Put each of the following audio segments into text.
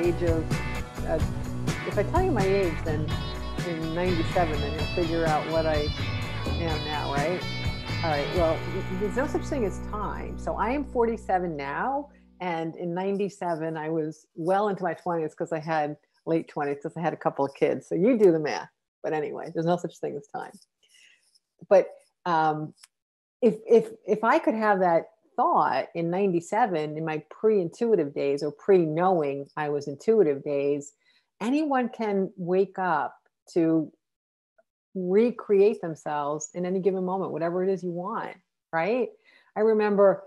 age of, uh, if I tell you my age, then in 97, then you'll figure out what I am now, right? All right, well, there's no such thing as time. So I am 47 now. And in 97, I was well into my 20s because I had late 20s because I had a couple of kids. So you do the math. But anyway, there's no such thing as time. But if I could have that thought in 97 in my pre-intuitive days or pre-knowing I was intuitive days, anyone can wake up to recreate themselves in any given moment, whatever it is you want, right? I remember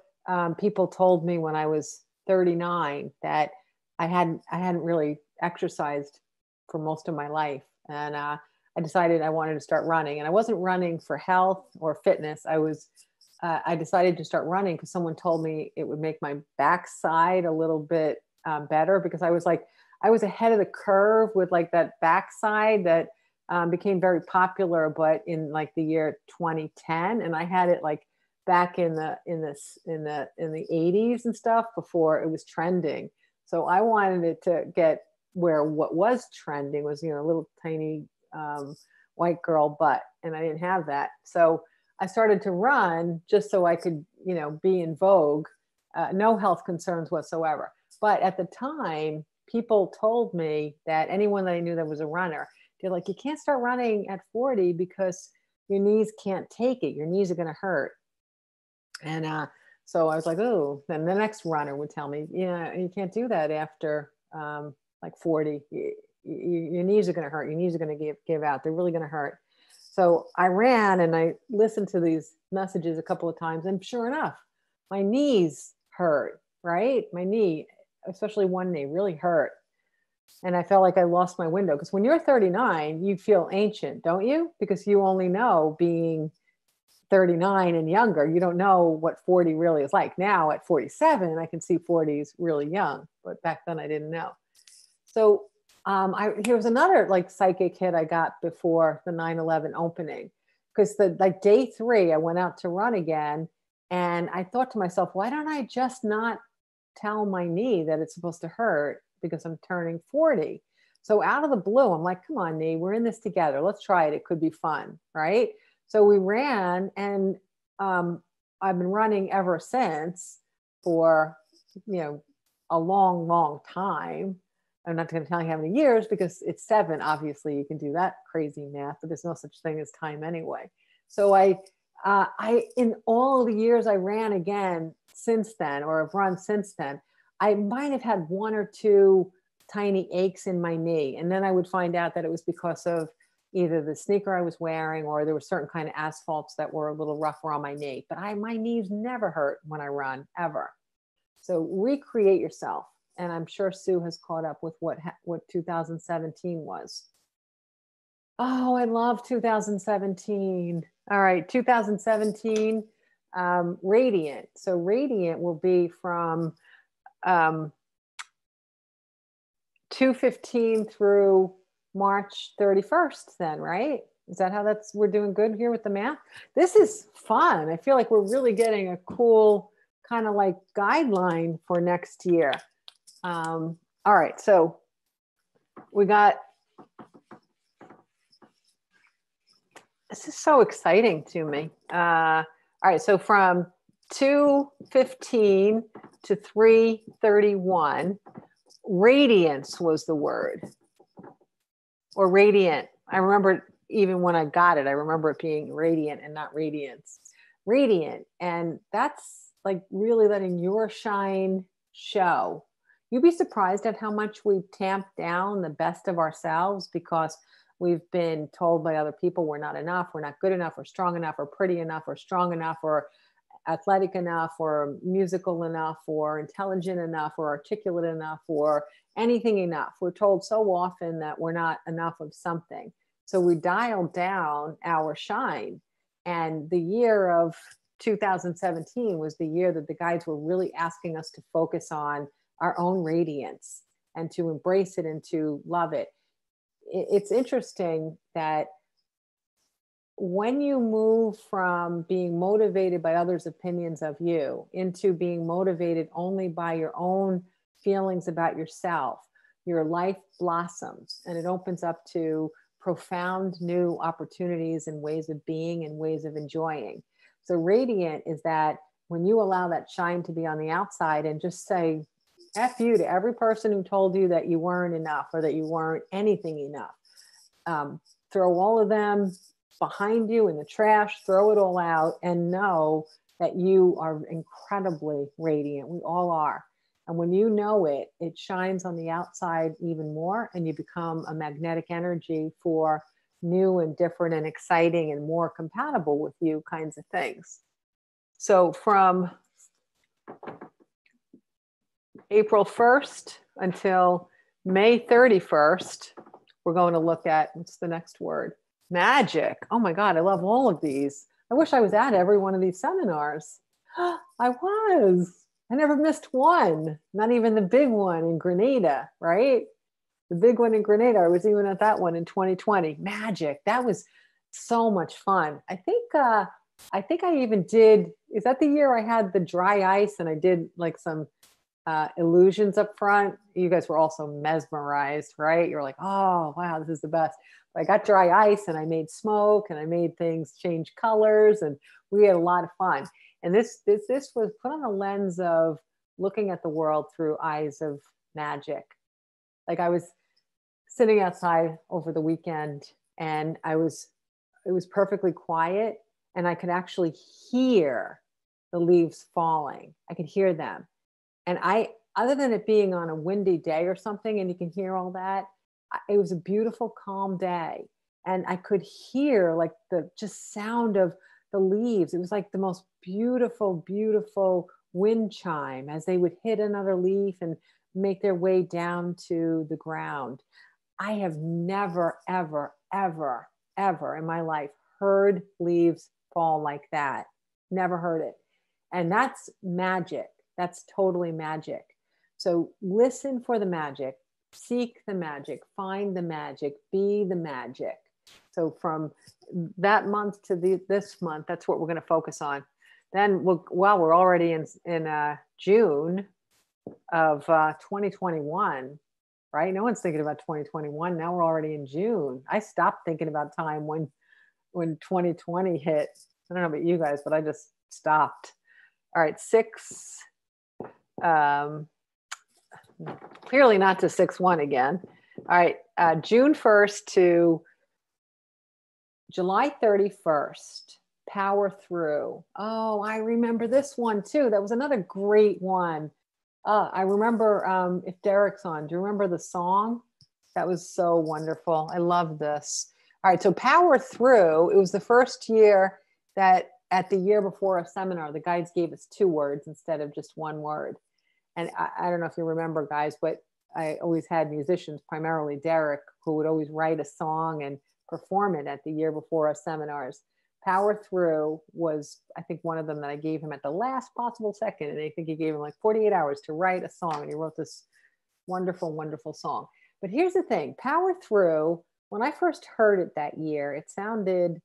people told me when I was 39 that I hadn't really exercised for most of my life, and I decided I wanted to start running. And I wasn't running for health or fitness. I decided to start running because someone told me it would make my backside a little bit better, because I was ahead of the curve with like that backside that became very popular, but in like the year 2010, and I had it like back in the 80s and stuff before it was trending. So I wanted it to get where what was trending was, a little tiny white girl butt, and I didn't have that. So I started to run just so I could, be in vogue. No health concerns whatsoever. But at the time, people told me that anyone that I knew that was a runner, they're like, you can't start running at 40 because your knees can't take it. Your knees are going to hurt. And so I was like, oh, then the next runner would tell me, yeah, you can't do that after like 40. Your knees are going to hurt. Your knees are going to give out. They're really going to hurt. So I ran and I listened to these messages a couple of times, and sure enough, my knees hurt, right? My knee, especially one knee, really hurt. And I felt like I lost my window, because when you're 39, you feel ancient, don't you? Because you only know being 39 and younger. You don't know what 40 really is like. Now at 47, I can see 40 is really young, but back then I didn't know. So here was another like psychic hit I got before the 9/11 opening, because like day 3, I went out to run again, and I thought to myself, why don't I just not tell my knee that it's supposed to hurt because I'm turning 40? So out of the blue, I'm like, come on, knee, we're in this together. Let's try it. It could be fun, right? So we ran, and I've been running ever since for, a long, long time. I'm not going to tell you how many years, because it's 7. Obviously, you can do that crazy math, but there's no such thing as time anyway. So I in all the years I ran again since then, or have run since then, I might have had 1 or 2 tiny aches in my knee, and then I would find out that it was because of either the sneaker I was wearing, or there were certain kind of asphalts that were a little rougher on my knee. But my knees never hurt when I run, ever. So recreate yourself. And I'm sure Sue has caught up with what 2017 was. Oh, I love 2017. All right, 2017, Radiant. So Radiant will be from 2/15 through March 31st then, right? Is that how we're doing good here with the math? This is fun. I feel like we're really getting a cool kind of like guideline for next year. All right, so we got, this is so exciting to me. All right, so from 2/15 to 3/31, radiance was the word, or radiant. I remember even when I got it, I remember it being radiant and not radiance. Radiant, and that's like really letting your shine show. You'd be surprised at how much we tamp down the best of ourselves because we've been told by other people we're not enough, we're not good enough, or strong enough, or pretty enough, or strong enough, or athletic enough, or musical enough, or intelligent enough, or articulate enough, or anything enough. We're told so often that we're not enough of something. So we dial down our shine. And the year of 2017 was the year that the guides were really asking us to focus on our own radiance and to embrace it and to love it. It's interesting that when you move from being motivated by others' opinions of you into being motivated only by your own feelings about yourself, your life blossoms and it opens up to profound new opportunities and ways of being and ways of enjoying. So radiant is that when you allow that shine to be on the outside and just say F you to every person who told you that you weren't enough or that you weren't anything enough. Throw all of them behind you in the trash, throw it all out, and know that you are incredibly radiant. We all are. And when you know it, it shines on the outside even more, and you become a magnetic energy for new and different and exciting and more compatible with you kinds of things. So from April 1st until May 31st, we're going to look at, what's the next word? Magic. Oh my God, I love all of these. I wish I was at every one of these seminars. I was. I never missed one, not even the big one in Grenada, right? The big one in Grenada. I was even at that one in 2020. Magic. That was so much fun. I think I even did, is that the year I had the dry ice and I did like some illusions up front? You guys were also mesmerized, right? You're like, oh, wow, this is the best. I got dry ice and I made smoke and I made things change colors and we had a lot of fun. And this was put on a lens of looking at the world through eyes of magic. Like I was sitting outside over the weekend and it was perfectly quiet and I could actually hear the leaves falling. I could hear them. And other than it being on a windy day or something, and you can hear all that, it was a beautiful, calm day. And I could hear like the just sound of the leaves. It was like the most beautiful, beautiful wind chime as they would hit another leaf and make their way down to the ground. I have never, ever, ever, ever in my life heard leaves fall like that. Never heard it. And that's magic. That's totally magic. So listen for the magic, seek the magic, find the magic, be the magic. So from that month to this month, that's what we're going to focus on. Then, we're already in June of 2021, right? No one's thinking about 2021. Now we're already in June. I stopped thinking about time when 2020 hit. I don't know about you guys, but I just stopped. All right, clearly not to 6/1 again. All right, June 1st to July 31st, Power Through. Oh, I remember this one too. That was another great one. I remember, if Derek's on, do you remember the song? That was so wonderful. I love this. All right, so Power Through, it was the first year that at the year before a seminar, the guides gave us 2 words instead of just 1 word. And I don't know if you remember, guys, but I always had musicians, primarily Derek, who would always write a song and perform it at the year before our seminars. Power Through was, I think, one of them that I gave him at the last possible second. And I think he gave him like 48 hours to write a song. And he wrote this wonderful, wonderful song. But here's the thing, Power Through, when I first heard it that year, it sounded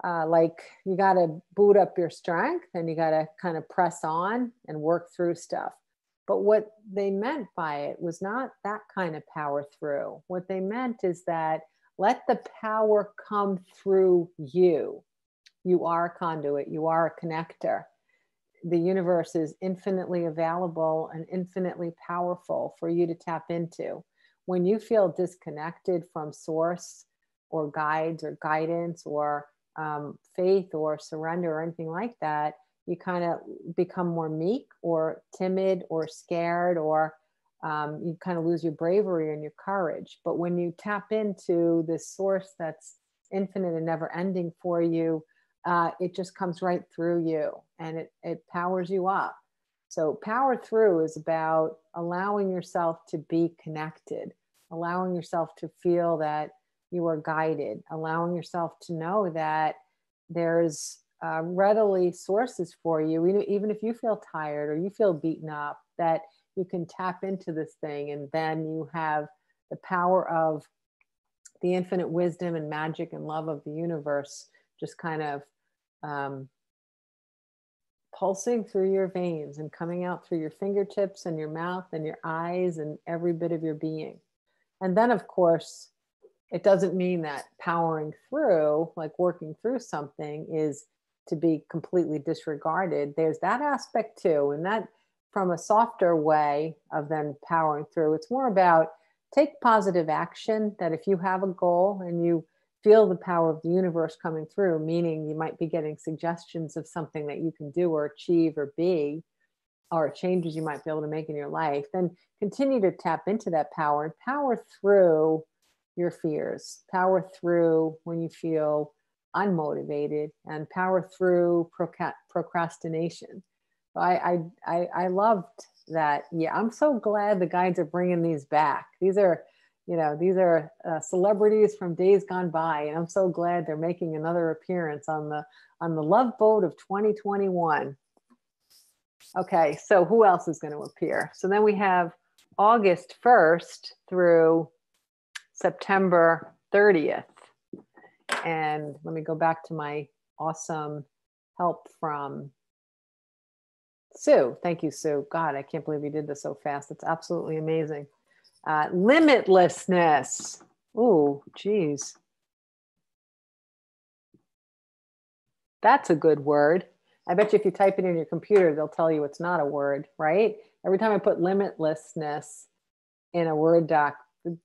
like you got to boot up your strength and you got to kind of press on and work through stuff. But what they meant by it was not that kind of power through. What they meant is that let the power come through you. You are a conduit. You are a connector. The universe is infinitely available and infinitely powerful for you to tap into. When you feel disconnected from source or guides or guidance or faith or surrender or anything like that, you kind of become more meek or timid or scared, or you kind of lose your bravery and your courage. But when you tap into this source that's infinite and never ending for you, it just comes right through you and it powers you up. So Power Through is about allowing yourself to be connected, allowing yourself to feel that you are guided, allowing yourself to know that there's readily sources for you, even if you feel tired or you feel beaten up, that you can tap into this thing. And then you have the power of the infinite wisdom and magic and love of the universe just kind of pulsing through your veins and coming out through your fingertips and your mouth and your eyes and every bit of your being. And then, of course, it doesn't mean that powering through, like working through something, is to be completely disregarded. There's that aspect too. And that, from a softer way of then powering through, it's more about take positive action. That if you have a goal and you feel the power of the universe coming through, meaning you might be getting suggestions of something that you can do or achieve or be, or changes you might be able to make in your life, then continue to tap into that power and power through your fears, power through when you feel unmotivated, and power through procrastination. So I loved that. Yeah, I'm so glad the guides are bringing these back. These are celebrities from days gone by, and I'm so glad they're making another appearance on the Love Boat of 2021. Okay, so who else is going to appear? So then we have August 1st through September 30th. And let me go back to my awesome help from Sue. Thank you, Sue. God, I can't believe you did this so fast. It's absolutely amazing. Limitlessness. Ooh, geez. That's a good word. I bet you if you type it in your computer, they'll tell you it's not a word, right? Every time I put limitlessness in a Word doc,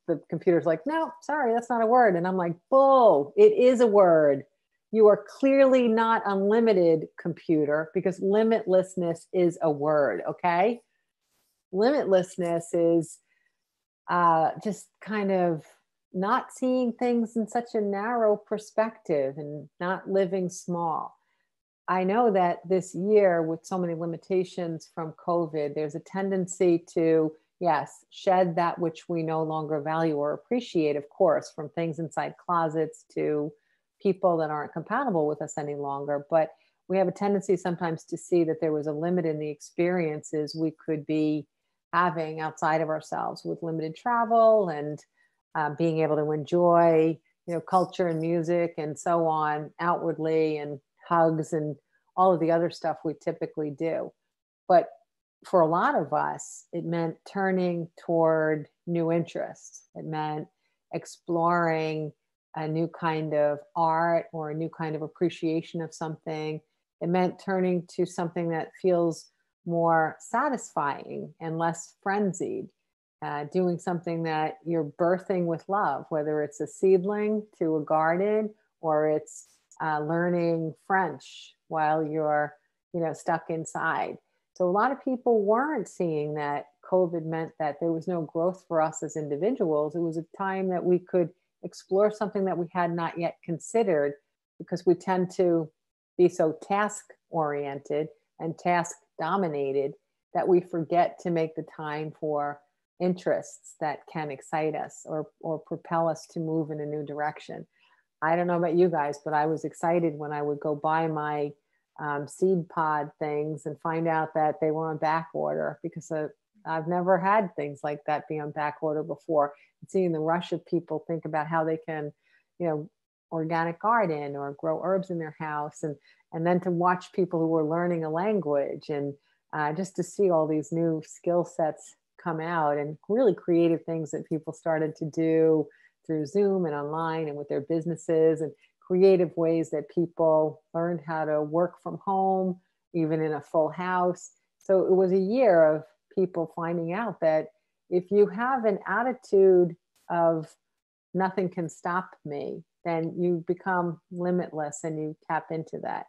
the computer's like, no, sorry, that's not a word. And I'm like, bull, it is a word. You are clearly not unlimited, computer, because limitlessness is a word, okay? Limitlessness is just kind of not seeing things in such a narrow perspective and not living small. I know that this year, with so many limitations from COVID, there's a tendency to, yes, shed that which we no longer value or appreciate, of course, from things inside closets to people that aren't compatible with us any longer. But we have a tendency sometimes to see that there was a limit in the experiences we could be having outside of ourselves, with limited travel and being able to enjoy, culture and music and so on outwardly, and hugs and all of the other stuff we typically do. But for a lot of us, it meant turning toward new interests. It meant exploring a new kind of art or a new kind of appreciation of something. It meant turning to something that feels more satisfying and less frenzied, doing something that you're birthing with love, whether it's a seedling to a garden or it's learning French while you're, stuck inside. So a lot of people weren't seeing that COVID meant that there was no growth for us as individuals. It was a time that we could explore something that we had not yet considered, because we tend to be so task oriented and task dominated that we forget to make the time for interests that can excite us or propel us to move in a new direction. I don't know about you guys, but I was excited when I would go buy my seed pod things and find out that they were on back order, because I've never had things like that be on back order before. And seeing the rush of people think about how they can, organic garden or grow herbs in their house, and then to watch people who were learning a language, and just to see all these new skill sets come out, and really creative things that people started to do through Zoom and online and with their businesses, and creative ways that people learned how to work from home, even in a full house. So it was a year of people finding out that if you have an attitude of nothing can stop me, then you become limitless and you tap into that.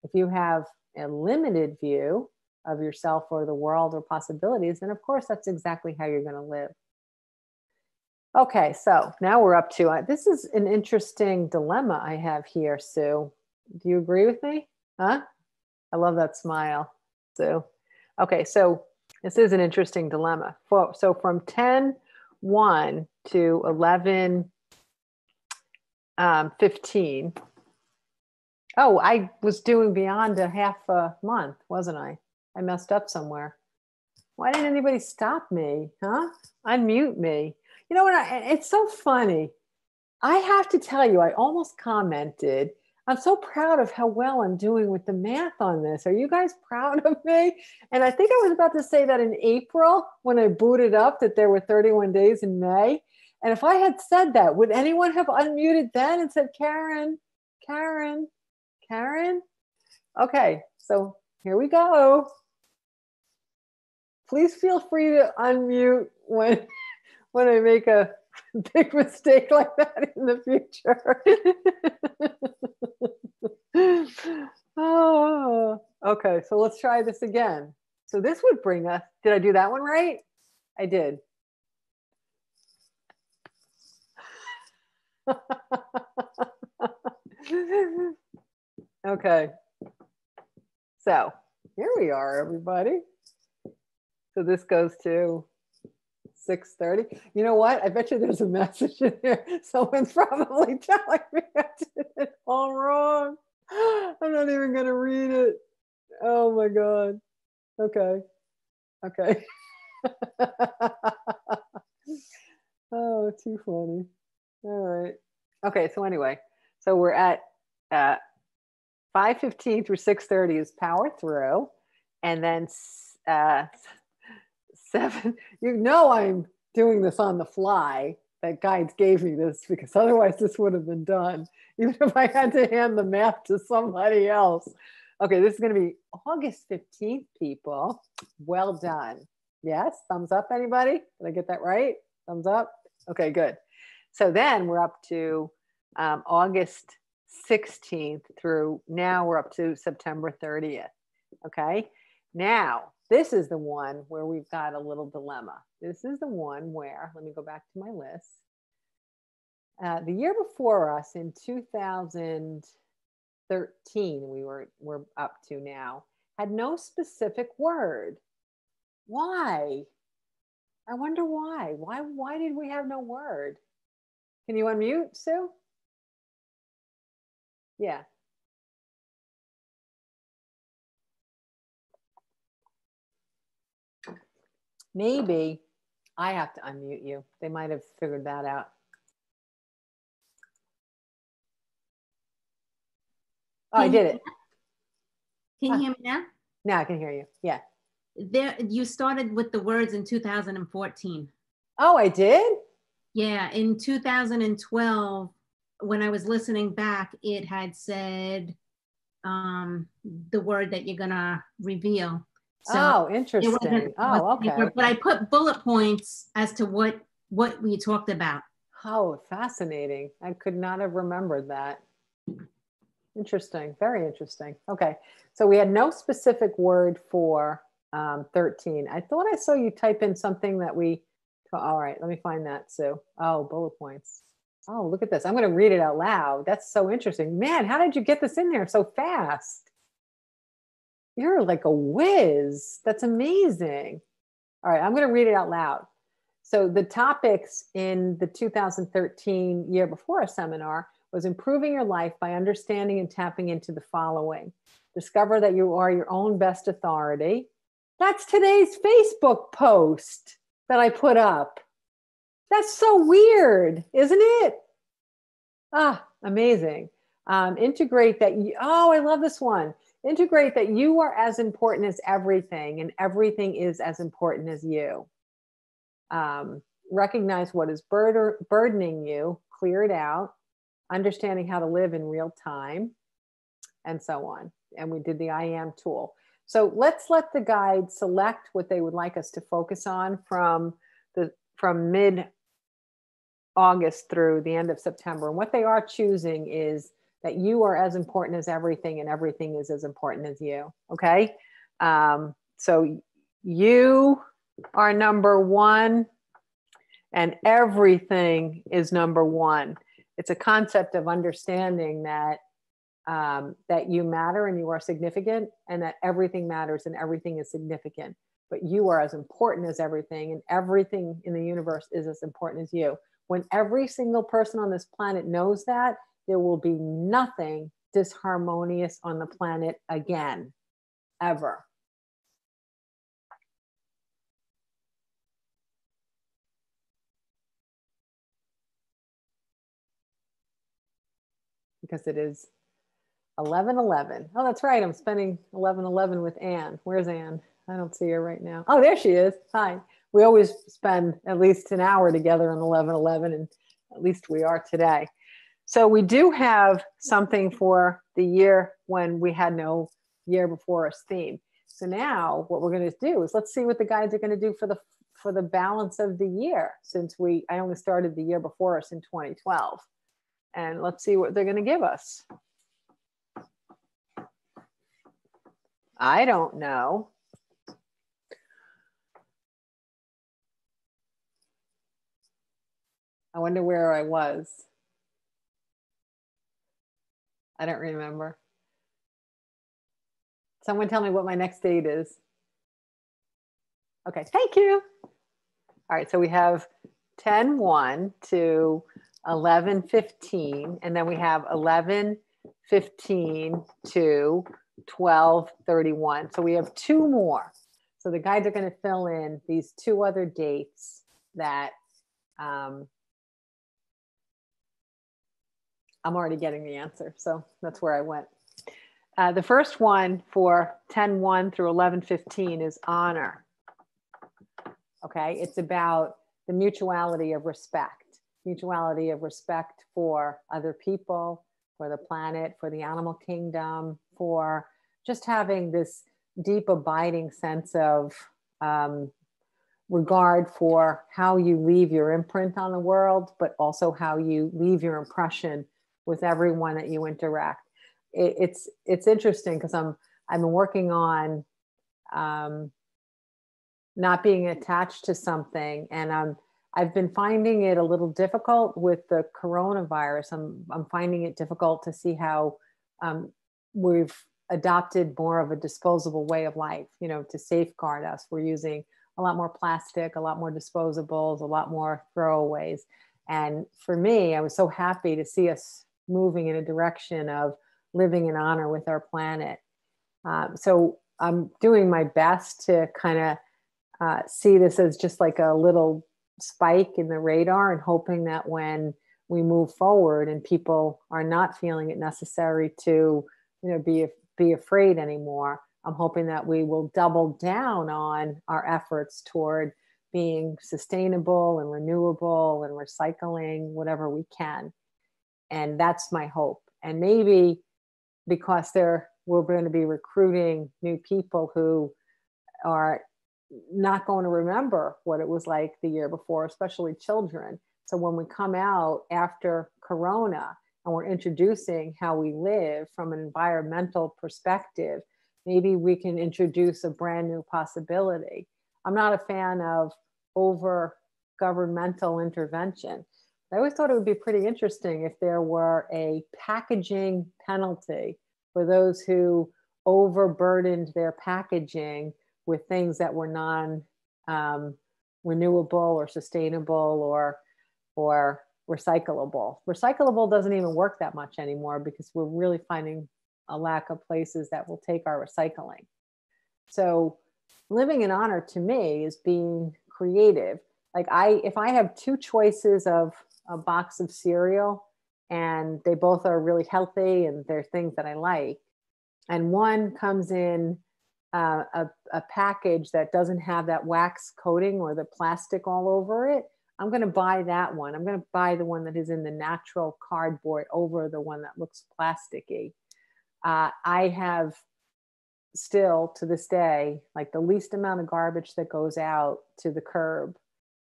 If you have a limited view of yourself or the world or possibilities, then of course that's exactly how you're going to live. Okay, so now we're up to it. This is an interesting dilemma I have here, Sue. Do you agree with me? Huh? I love that smile, Sue. Okay, so this is an interesting dilemma. So from 10:1 to 11:15. Oh, I was doing beyond a half a month, wasn't I? I messed up somewhere. Why didn't anybody stop me? Huh? Unmute me. You know what? It's so funny. I have to tell you, I almost commented I'm so proud of how well I'm doing with the math on this. Are you guys proud of me? And I think I was about to say that in April when I booted up that there were 31 days in May. And if I had said that, would anyone have unmuted then and said, Karen, Karen, Karen? Okay, so here we go. Please feel free to unmute when I make a big mistake like that in the future. Oh, okay, so let's try this again. So this would bring us, did I do that one right? I did. Okay, so here we are, everybody. So this goes to 6:30. You know what? I bet you there's a message in here. Someone's probably telling me I did it all wrong. I'm not even going to read it. Oh my God. Okay. Okay. Oh, too funny. All right. Okay. So anyway, so we're at 5:15 through 6:30 is power through. And then 7, you know, I'm doing this on the fly. That guides gave me this because otherwise this would have been done, even if I had to hand the math to somebody else. Okay, this is going to be August 15th, people. Well done. Yes, thumbs up, anybody? Did I get that right? Thumbs up? Okay, good. So then we're up to August 16th through now we're up to September 30th. Okay, now this is the one where we've got a little dilemma. This is the one where, let me go back to my list. The year before us in 2013, we're up to now, had no specific word. Why? I wonder why. Why did we have no word? Can you unmute, Sue? Yeah. Maybe I have to unmute you. They might have figured that out. Oh, I did it. Can you hear me now? Now I can hear you. Yeah. There, you started with the words in 2014. Oh, I did? Yeah, in 2012, when I was listening back, it had said the word that you're gonna reveal. So oh, interesting. Oh, okay. But I put bullet points as to what we talked about. Oh, fascinating. I could not have remembered that. Interesting. Very interesting. Okay. So we had no specific word for 13. I thought I saw you type in something that we, all right, let me find that, Sue. Oh, bullet points. Oh, look at this. I'm going to read it out loud. That's so interesting. Man, how did you get this in there so fast? You're like a whiz. That's amazing. All right, I'm going to read it out loud. So the topics in the 2013 year before a seminar was improving your life by understanding and tapping into the following. Discover that you are your own best authority. That's today's Facebook post that I put up. That's so weird, isn't it? Ah, amazing. Integrate that. Oh, I love this one. Integrate that you are as important as everything and everything is as important as you. Recognize what is burdening you, clear it out, understanding how to live in real time, and so on. And we did the I am tool. So let's let the guide select what they would like us to focus on from mid-August through the end of September. And what they are choosing is that you are as important as everything and everything is as important as you, okay? So you are number one and everything is number one. It's a concept of understanding that that you matter and you are significant and that everything matters and everything is significant. But you are as important as everything and everything in the universe is as important as you. When every single person on this planet knows that, there will be nothing disharmonious on the planet again, ever. Because it is 11/11. Oh, that's right. I'm spending 11/11 with Anne. Where's Anne? I don't see her right now. Oh, there she is. Hi. We always spend at least an hour together on 11/11, and at least we are today. So we do have something for the year when we had no year before us theme. So now what we're going to do is let's see what the guides are going to do for the balance of the year, since I only started the year before us in 2012. And let's see what they're going to give us. I don't know. I wonder where I was. I don't remember. Someone tell me what my next date is. Okay, thank you. All right, so we have 10/1 to 11/15, and then we have 11/15 to 12/31. So we have two more. So the guides are going to fill in these two other dates that I'm already getting the answer. So that's where I went. The first one for 10/1 through 11/15 is honor. Okay, it's about the mutuality of respect for other people, for the planet, for the animal kingdom, for just having this deep abiding sense of regard for how you leave your imprint on the world, but also how you leave your impression with everyone that you interact. It's interesting because I've been working on not being attached to something, and I've been finding it a little difficult with the coronavirus. I'm finding it difficult to see how we've adopted more of a disposable way of life, to safeguard us. We're using a lot more plastic, a lot more disposables, a lot more throwaways. And for me, I was so happy to see us moving in a direction of living in honor with our planet. So I'm doing my best to kind of see this as just like a little spike in the radar, and hoping that when we move forward and people are not feeling it necessary to, be afraid anymore, I'm hoping that we will double down on our efforts toward being sustainable and renewable and recycling whatever we can. And that's my hope. And maybe because we're going to be recruiting new people who are not going to remember what it was like the year before, especially children. So when we come out after Corona and we're introducing how we live from an environmental perspective, maybe we can introduce a brand new possibility. I'm not a fan of over governmental intervention. I always thought it would be pretty interesting if there were a packaging penalty for those who overburdened their packaging with things that were non-renewable or sustainable or recyclable. Recyclable doesn't even work that much anymore because we're really finding a lack of places that will take our recycling. So living in honor to me is being creative. Like if I have two choices of a box of cereal and they both are really healthy and they're things that I like, and one comes in a package that doesn't have that wax coating or the plastic all over it, I'm going to buy that one. I'm going to buy the one that is in the natural cardboard over the one that looks plasticky. I have still to this day, like the least amount of garbage that goes out to the curb.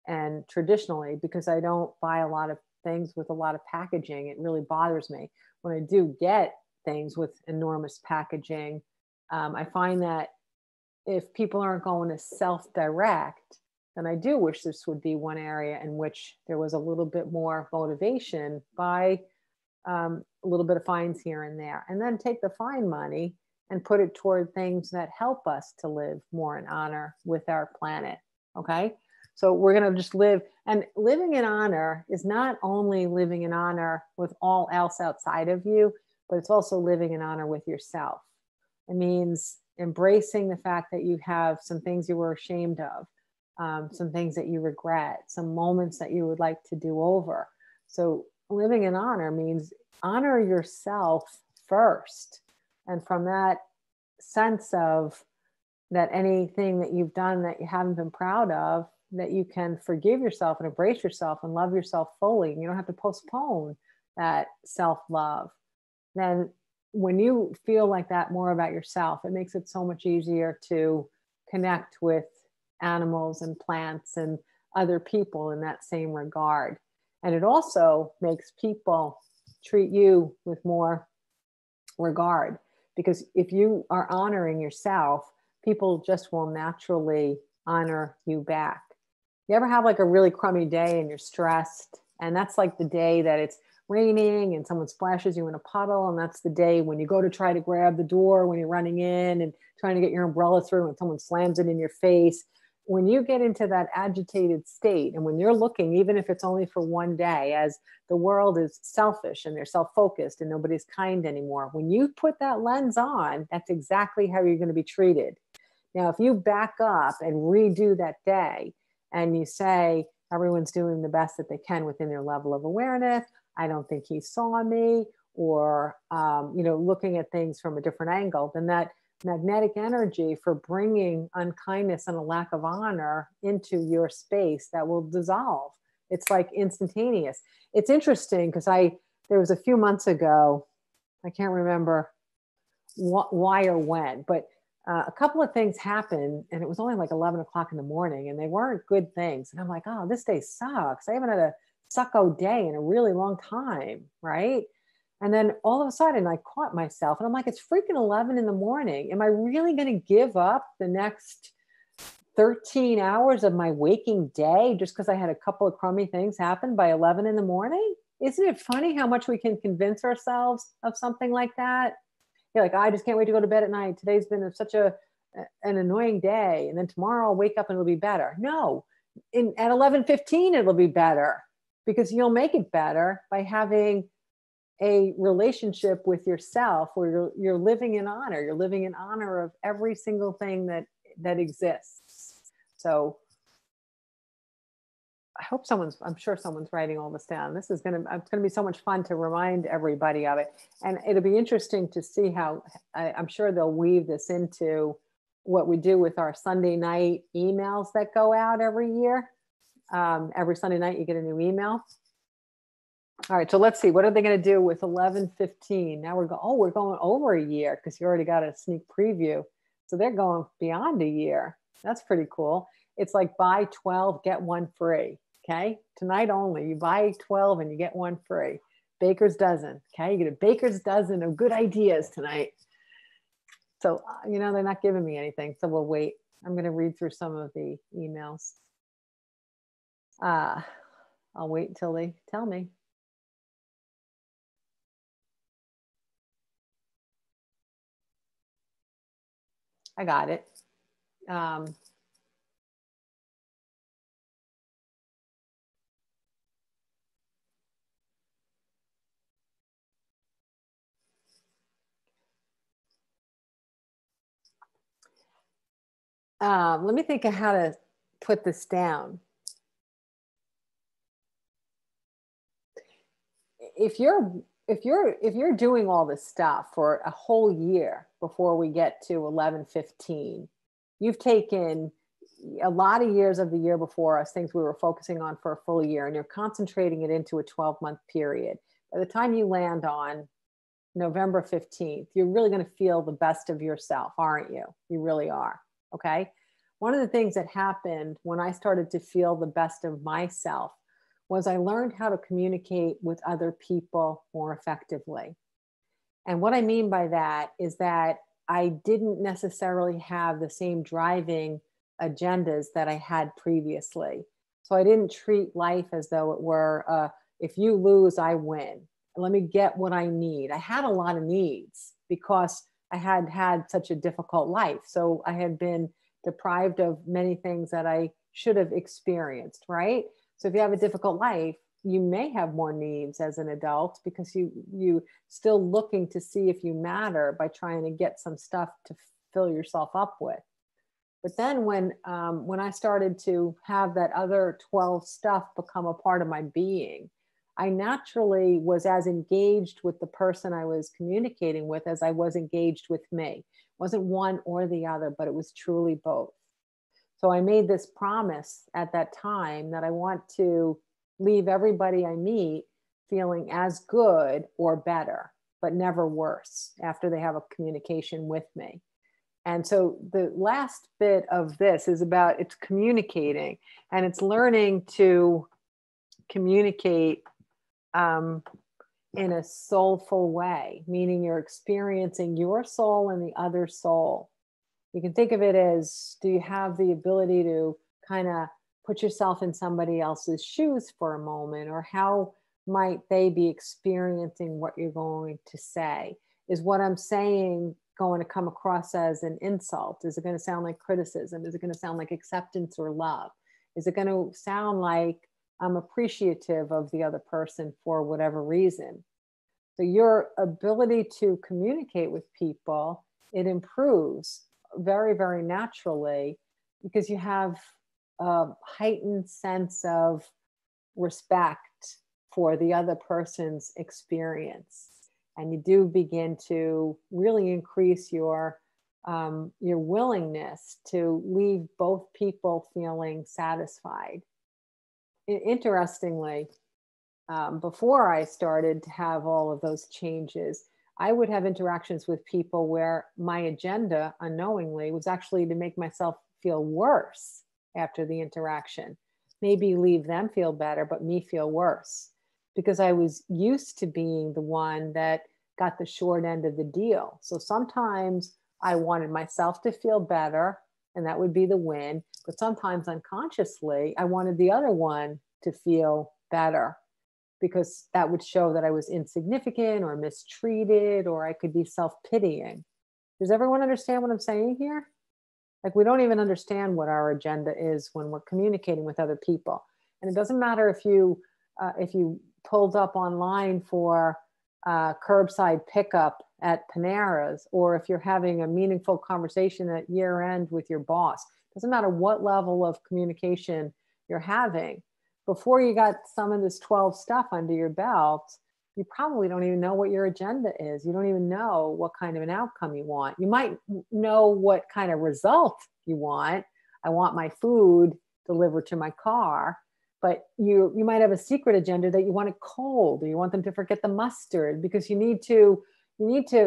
And traditionally, because I don't buy a lot of things with a lot of packaging, it really bothers me. When I do get things with enormous packaging, I find that if people aren't going to self-direct, then I do wish this would be one area in which there was a little bit more motivation by a little bit of fines here and there, and then take the fine money and put it toward things that help us to live more in honor with our planet. Okay. So we're going to just live, and living in honor is not only living in honor with all else outside of you, but it's also living in honor with yourself. It means embracing the fact that you have some things you were ashamed of, some things that you regret, some moments that you would like to do over. So living in honor means honor yourself first. And from that sense of that, anything that you've done that you haven't been proud of, that you can forgive yourself and embrace yourself and love yourself fully. And you don't have to postpone that self-love. Then when you feel like that more about yourself, it makes it so much easier to connect with animals and plants and other people in that same regard. And it also makes people treat you with more regard, because if you are honoring yourself, people just will naturally honor you back. You ever have like a really crummy day and you're stressed, and that's like the day that it's raining and someone splashes you in a puddle, and that's the day when you go to try to grab the door when you're running in and trying to get your umbrella through and someone slams it in your face. When you get into that agitated state, and when you're looking, even if it's only for one day, as the world is selfish and they're self-focused and nobody's kind anymore, when you put that lens on, that's exactly how you're going to be treated. Now, if you back up and redo that day and you say, everyone's doing the best that they can within their level of awareness, I don't think he saw me, or, looking at things from a different angle, then that magnetic energy for bringing unkindness and a lack of honor into your space, that will dissolve. It's like instantaneous. It's interesting because there was a few months ago, I can't remember why or when, but a couple of things happened, and it was only like 11 o'clock in the morning, and they weren't good things. And I'm like, oh, this day sucks. I haven't had a sucko day in a really long time, right? And then all of a sudden I caught myself and I'm like, it's freaking 11 in the morning. Am I really going to give up the next 13 hours of my waking day just because I had a couple of crummy things happen by 11 in the morning? Isn't it funny how much we can convince ourselves of something like that? You're like, I just can't wait to go to bed at night. Today's been such an annoying day. And then tomorrow I'll wake up and it'll be better. No, at 11:15, it'll be better, because you'll make it better by having a relationship with yourself where you're living in honor. You're living in honor of every single thing that exists. So I'm sure someone's writing all this down. It's going to be so much fun to remind everybody of it. And it'll be interesting to see how, I'm sure they'll weave this into what we do with our Sunday night emails that go out every year. Every Sunday night you get a new email. All right, so let's see, what are they going to do with 11:15? Now we're going over a year, because you already got a sneak preview. So they're going beyond a year. That's pretty cool. It's like buy 12, get one free. Okay, tonight only, you buy 12 and you get one free. Baker's dozen. Okay, you get a baker's dozen of good ideas tonight. So, they're not giving me anything, so we'll wait. I'm going to read through some of the emails. I'll wait until they tell me. I got it. Let me think of how to put this down. If you're doing all this stuff for a whole year before we get to 11:15, you've taken a lot of years of the year before us, things we were focusing on for a full year, and you're concentrating it into a 12-month period. By the time you land on November 15th, you're really going to feel the best of yourself, aren't you? You really are. Okay. One of the things that happened when I started to feel the best of myself was I learned how to communicate with other people more effectively. And what I mean by that is that I didn't necessarily have the same driving agendas that I had previously. So I didn't treat life as though it were, if you lose, I win. Let me get what I need. I had a lot of needs because I had had such a difficult life. So I had been deprived of many things that I should have experienced, right? So if you have a difficult life, you may have more needs as an adult because you still looking to see if you matter by trying to get some stuff to fill yourself up with. But then when I started to have that other 12 stuff become a part of my being, I naturally was as engaged with the person I was communicating with as I was engaged with me. It wasn't one or the other, but it was truly both. So I made this promise at that time that I want to leave everybody I meet feeling as good or better, but never worse after they have a communication with me. And so the last bit of this is about it's communicating, and it's learning to communicate in a soulful way, meaning you're experiencing your soul and the other soul. You can think of it as, do you have the ability to kind of put yourself in somebody else's shoes for a moment, or how might they be experiencing what you're going to say? Is what I'm saying going to come across as an insult? Is it going to sound like criticism? Is it going to sound like acceptance or love? Is it going to sound like I'm appreciative of the other person for whatever reason? So your ability to communicate with people, it improves very, very naturally, because you have a heightened sense of respect for the other person's experience. And you do begin to really increase your willingness to leave both people feeling satisfied. Interestingly, before I started to have all of those changes, I would have interactions with people where my agenda unknowingly was actually to make myself feel worse after the interaction. Maybe leave them feel better, but me feel worse, because I was used to being the one that got the short end of the deal. So sometimes I wanted myself to feel better, and that would be the win. But sometimes unconsciously, I wanted the other one to feel better, because that would show that I was insignificant or mistreated, or I could be self-pitying. Does everyone understand what I'm saying here? Like, we don't even understand what our agenda is when we're communicating with other people. And it doesn't matter if you pulled up online for curbside pickup at Panera's, or if you're having a meaningful conversation at year end with your boss. It doesn't matter what level of communication you're having. Before you got some of this 12 stuff under your belt, you probably don't even know what your agenda is. You don't even know what kind of an outcome you want. You might know what kind of result you want. I want my food delivered to my car, but you might have a secret agenda that you want it cold, or you want them to forget the mustard, because you need to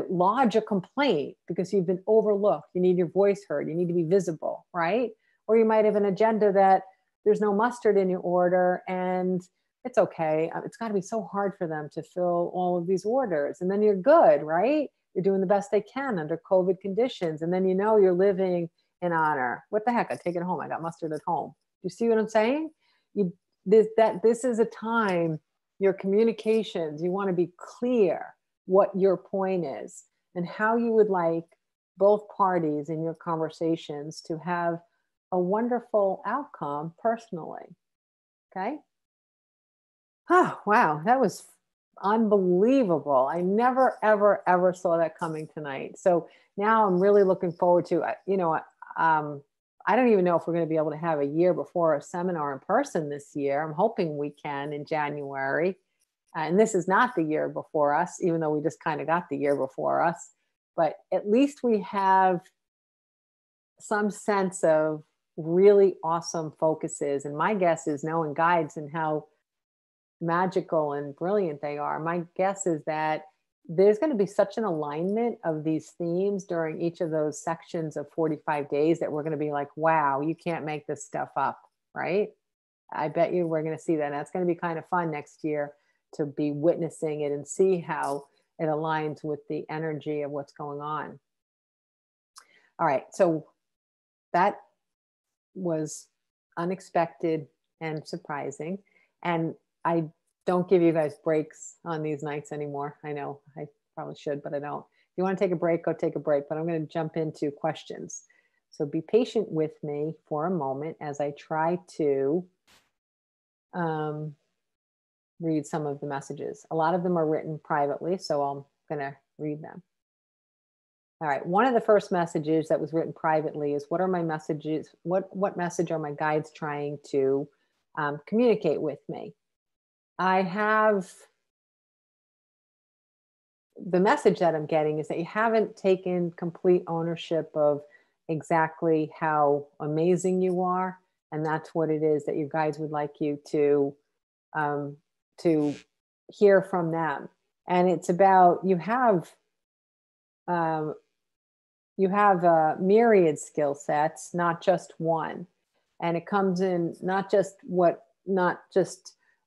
lodge a complaint because you've been overlooked. You need your voice heard. You need to be visible, right? Or you might have an agenda that there's no mustard in your order and it's okay. It's got to be so hard for them to fill all of these orders. And then you're good, right? You're doing the best they can under COVID conditions. And then you know you're living in honor. What the heck? I take it home. I got mustard at home. You see what I'm saying? This is a time, your communications, you want to be clear what your point is and how you would like both parties in your conversations to have a wonderful outcome personally. Okay. Oh, wow. That was unbelievable. I never, ever, ever saw that coming tonight. So now I'm really looking forward to, I don't even know if we're going to be able to have a year before a seminar in person this year. I'm hoping we can in January. And this is not the year before us, even though we just kind of got the year before us. But at least we have some sense of really awesome focuses. And my guess is, knowing guides and how magical and brilliant they are, my guess is that there's going to be such an alignment of these themes during each of those sections of 45 days that we're going to be like, wow, you can't make this stuff up, right? I bet you we're going to see that. And that's going to be kind of fun next year to be witnessing it and see how it aligns with the energy of what's going on. All right. So that was unexpected and surprising. And I don't give you guys breaks on these nights anymore. I know I probably should, but I don't. If you want to take a break, go take a break, but I'm going to jump into questions. So be patient with me for a moment as I try to read some of the messages. A lot of them are written privately, so I'm going to read them. All right. One of the first messages that was written privately is, what are my messages? What message are my guides trying to communicate with me? I have the message that I'm getting is that you haven't taken complete ownership of exactly how amazing you are. And that's what it is that your guides would like you um, to hear from them. And it's about um, you have myriad skill sets, not just one. And it comes in not just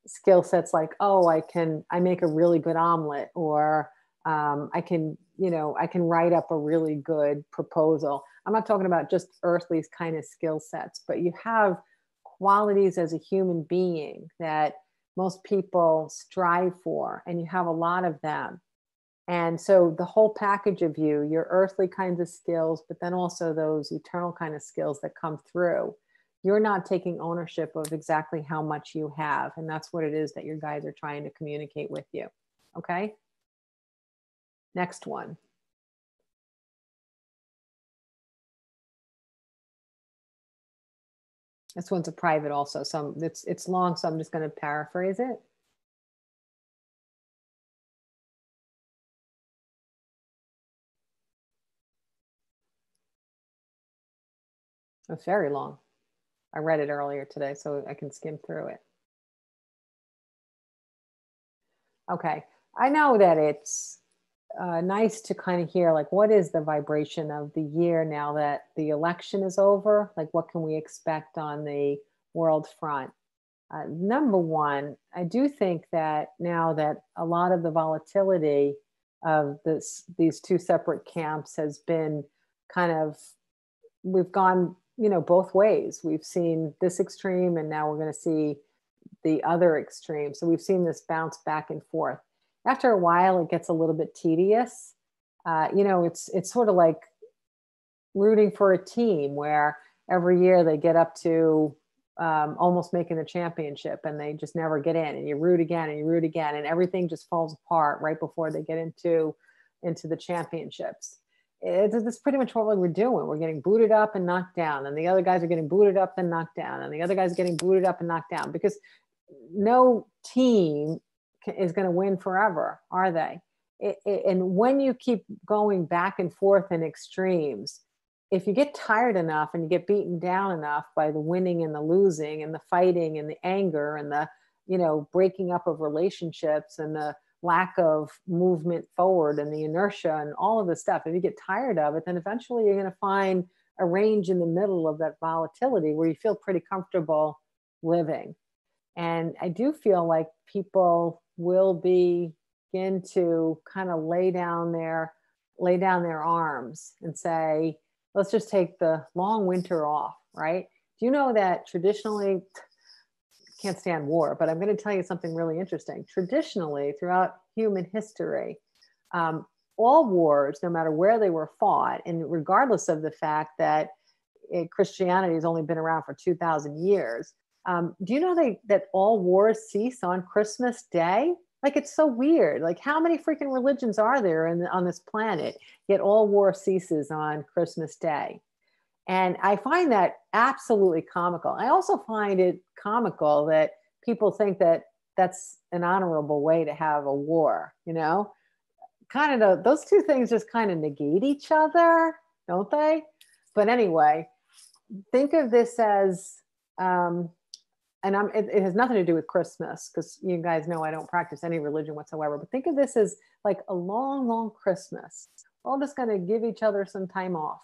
skill sets like, oh, I make a really good omelet, or I can write up a really good proposal. I'm not talking about just earthly kind of skill sets, but you have qualities as a human being that most people strive for, and you have a lot of them. And so the whole package of you, your earthly kinds of skills, but then also those eternal kind of skills that come through, you're not taking ownership of exactly how much you have. And that's what it is that your guides are trying to communicate with you. Okay. Next one. This one's a private also. So it's long, so I'm just going to paraphrase it. It's very long. I read it earlier today, so I can skim through it. Okay. I know that it's nice to kind of hear, like, what is the vibration of the year now that the election is over? Like, what can we expect on the world front? Number one, I do think that now that a lot of the volatility of these two separate camps has been kind of, we've gone, both ways. We've seen this extreme, and now we're going to see the other extreme. So we've seen this bounce back and forth. After a while, it gets a little bit tedious. It's sort of like rooting for a team where every year they get up to almost making the championship, and they just never get in, and you root again and you root again, and everything just falls apart right before they get into the championships. It's pretty much what we're doing. We're getting booted up and knocked down, and the other guys are getting booted up and knocked down, and the other guys are getting booted up and knocked down, because no team is going to win forever, are they? And when you keep going back and forth in extremes, if you get tired enough and you get beaten down enough by the winning and the losing and the fighting and the anger and the breaking up of relationships and the lack of movement forward and the inertia and all of this stuff, if you get tired of it, then eventually you're going to find a range in the middle of that volatility where you feel pretty comfortable living. And I do feel like people will begin to kind of lay down their arms and say, let's just take the long winter off, right? Do you know that traditionally, can't stand war, but I'm going to tell you something really interesting. Traditionally, throughout human history, all wars, no matter where they were fought, and regardless of the fact that Christianity has only been around for 2,000 years, do you know that all wars cease on Christmas Day? Like, it's so weird. Like, how many freaking religions are there on this planet, yet all war ceases on Christmas Day? And I find that absolutely comical. I also find it comical that people think that that's an honorable way to have a war, kind of those two things just kind of negate each other, don't they? But anyway, think of this as, and it has nothing to do with Christmas, because you guys know I don't practice any religion whatsoever, but think of this as like a long, long Christmas. We're all just going to give each other some time off.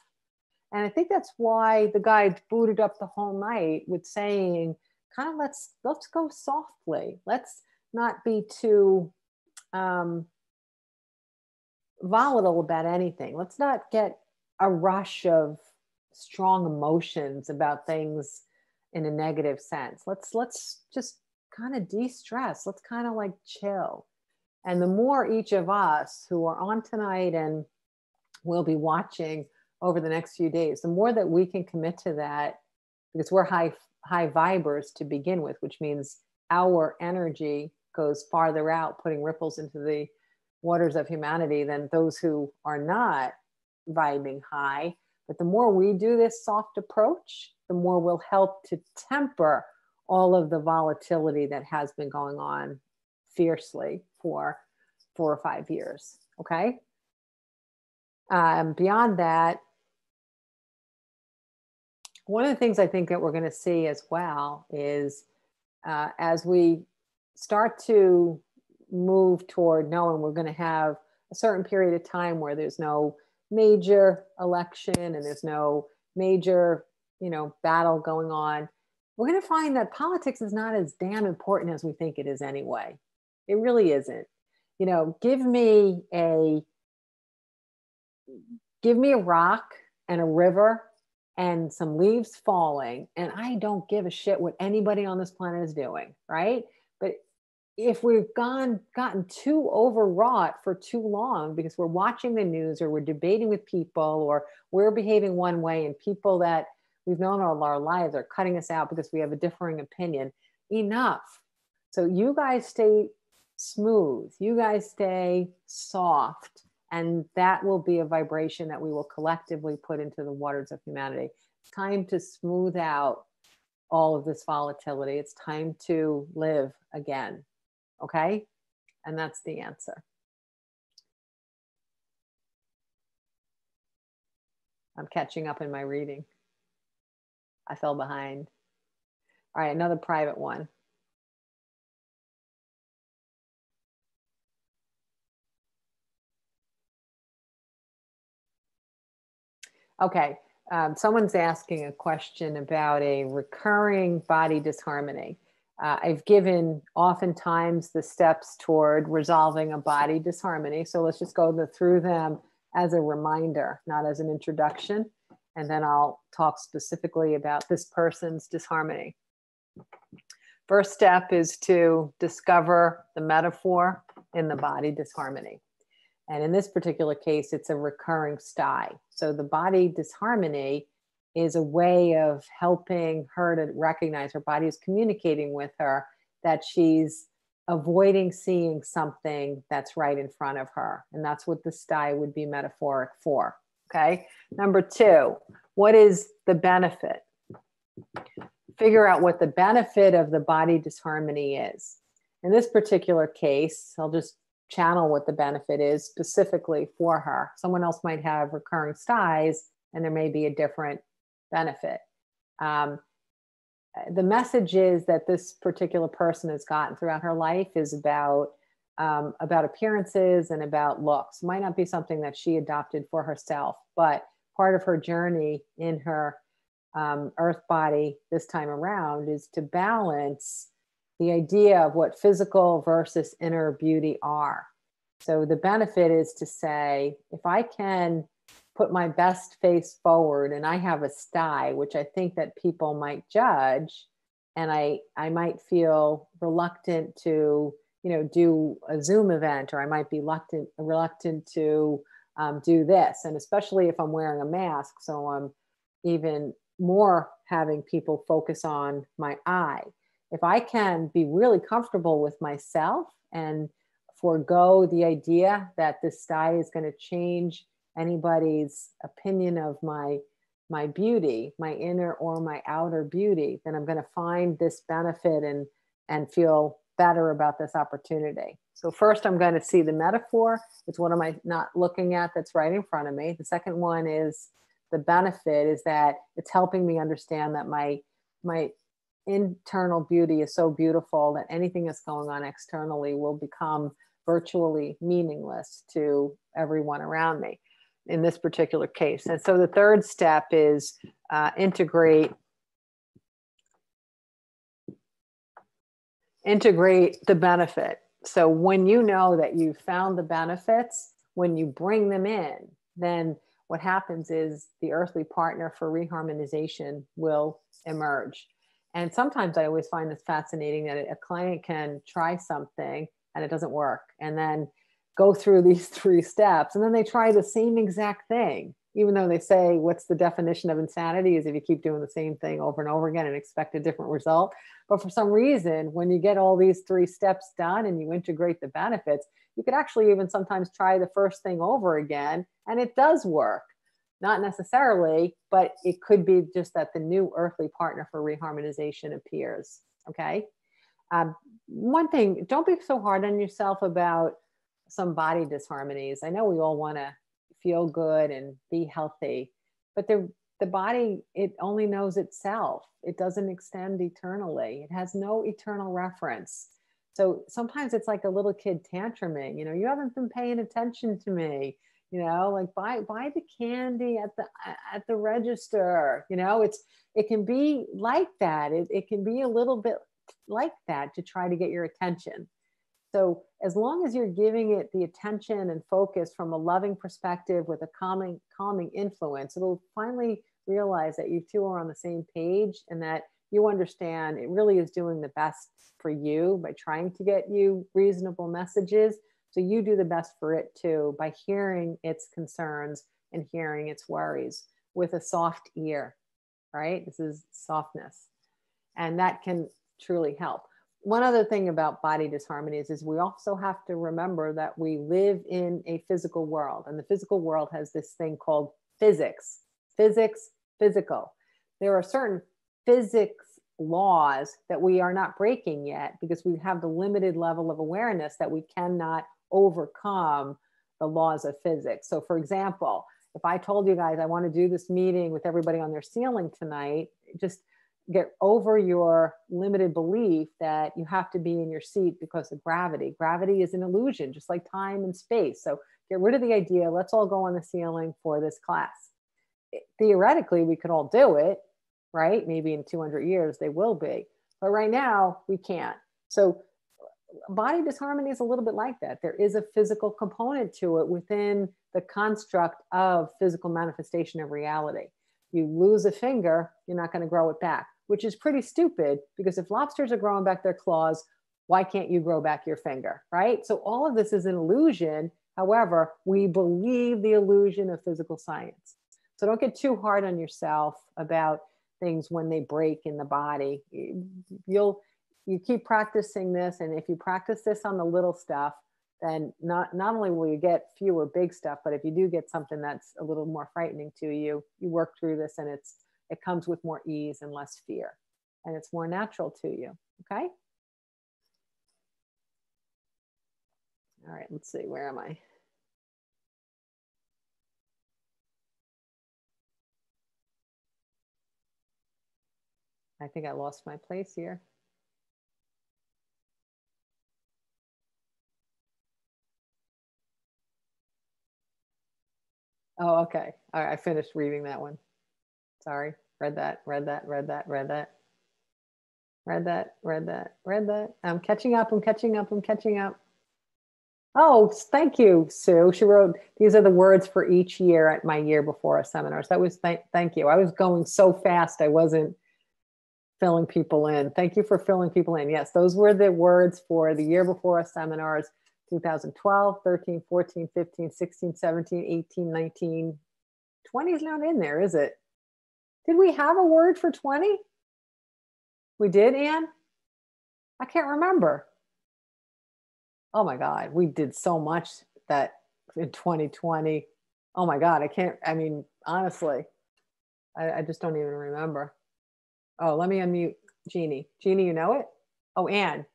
And I think that's why the guy booted up the whole night with saying, kind of, let's go softly. Let's not be too volatile about anything. Let's not get a rush of strong emotions about things in a negative sense. Let's just kind of de-stress. Let's kind of like chill. And the more each of us who are on tonight and will be watching over the next few days, the more that we can commit to that, because we're high vibers to begin with, which means our energy goes farther out, putting ripples into the waters of humanity than those who are not vibing high. But the more we do this soft approach, the more we'll help to temper all of the volatility that has been going on fiercely for 4 or 5 years. Okay. Beyond that, one of the things I think that we're going to see as well is as we start to move toward knowing we're going to have a certain period of time where there's no major election and there's no major, battle going on, we're going to find that politics is not as damn important as we think it is anyway. It really isn't. Give me a rock and a river and some leaves falling, and I don't give a shit what anybody on this planet is doing, right? But if we've gotten too overwrought for too long because we're watching the news or we're debating with people or we're behaving one way and people that we've known all our lives are cutting us out because we have a differing opinion, enough. So you guys stay smooth, you guys stay soft, and that will be a vibration that we will collectively put into the waters of humanity. It's time to smooth out all of this volatility. It's time to live again. Okay? And that's the answer. I'm catching up in my reading. I fell behind. All right, another private one. Okay, someone's asking a question about a recurring body disharmony. I've given oftentimes the steps toward resolving a body disharmony. So let's just go through them as a reminder, not as an introduction. And then I'll talk specifically about this person's disharmony. First step is to discover the metaphor in the body disharmony. And in this particular case, it's a recurring sty. So the body disharmony is a way of helping her to recognize her body is communicating with her that she's avoiding seeing something that's right in front of her. And that's what the sty would be metaphoric for. Okay. Number 2, what is the benefit? Figure out what the benefit of the body disharmony is. In this particular case, I'll just channel what the benefit is specifically for her. Someone else might have recurring sties and there may be a different benefit. The message is that this particular person has gotten throughout her life is about appearances and about looks. Might not be something that she adopted for herself, but part of her journey in her earth body this time around is to balance the idea of what physical versus inner beauty are. So the benefit is to say, if I can put my best face forward and I have a sty, which I think that people might judge, and I might feel reluctant to, do a Zoom event, or I might be reluctant to do this. And especially if I'm wearing a mask, so I'm even more having people focus on my eye. If I can be really comfortable with myself and forego the idea that this sty is going to change anybody's opinion of my beauty, my inner or my outer beauty, then I'm going to find this benefit and feel better about this opportunity. So first I'm going to see the metaphor. It's what am I not looking at that's right in front of me. The second one is the benefit is that it's helping me understand that my internal beauty is so beautiful that anything that's going on externally will become virtually meaningless to everyone around me in this particular case. And so the third step is integrate the benefit. So when you know that you've found the benefits, when you bring them in, then what happens is the earthly partner for reharmonization will emerge. And sometimes I always find this fascinating that a client can try something and it doesn't work, and then go through these 3 steps, and then they try the same exact thing, even though they say what's the definition of insanity is if you keep doing the same thing over and over again and expect a different result. But for some reason, when you get all these 3 steps done and you integrate the benefits, you could actually even sometimes try the first thing over again, and it does work. Not necessarily, but it could be just that the new earthly partner for reharmonization appears. Okay. One thing, don't be so hard on yourself about some body disharmonies. I know we all want to feel good and be healthy, but the body, it only knows itself. It doesn't extend eternally. It has no eternal reference. So sometimes it's like a little kid tantruming, you haven't been paying attention to me, like buy the candy at the register, it can be like that. It can be a little bit like that to try to get your attention. So as long as you're giving it the attention and focus from a loving perspective with a calming influence, it'll finally realize that you two are on the same page and that you understand it really is doing the best for you by trying to get you reasonable messages. So you do the best for it too by hearing its concerns and hearing its worries with a soft ear, right? This is softness. And that can truly help. One other thing about body disharmonies is we also have to remember that we live in a physical world, and the physical world has this thing called physics, physical. There are certain physics laws that we are not breaking yet because we have the limited level of awareness that we cannot overcome the laws of physics. So for example, if I told you guys I want to do this meeting with everybody on their ceiling tonight, just get over your limited belief that you have to be in your seat because of gravity. Gravity is an illusion, just like time and space. So get rid of the idea, let's all go on the ceiling for this class. Theoretically, we could all do it, right? Maybe in 200 years they will be. But right now, we can't. So body disharmony is a little bit like that. There is a physical component to it within the construct of physical manifestation of reality. You lose a finger, you're not going to grow it back, which is pretty stupid because if lobsters are growing back their claws, why can't you grow back your finger, right? So all of this is an illusion. However, we believe the illusion of physical science. So don't get too hard on yourself about things when they break in the body. You keep practicing this, and if you practice this on the little stuff, then not only will you get fewer big stuff, but if you do get something that's a little more frightening to you, you work through this and it comes with more ease and less fear, and it's more natural to you. Okay. All right, let's see, where am I? I think I lost my place here. Oh, okay. All right, I finished reading that one. Sorry. Read that. I'm catching up. Oh, thank you, Sue. She wrote, these are the words for each year at my year before us seminars. That was, thank you. I was going so fast, I wasn't filling people in. Thank you for filling people in. Yes, those were the words for the year before us seminars, 2012, 13, 14, 15, 16, 17, 18, 19. 20 is not in there, is it? Did we have a word for 20? We did, Anne? I can't remember. Oh my God, we did so much that in 2020. Oh my God, honestly, I just don't even remember. Oh, let me unmute Jeannie. Jeannie, you know it? Oh, Anne.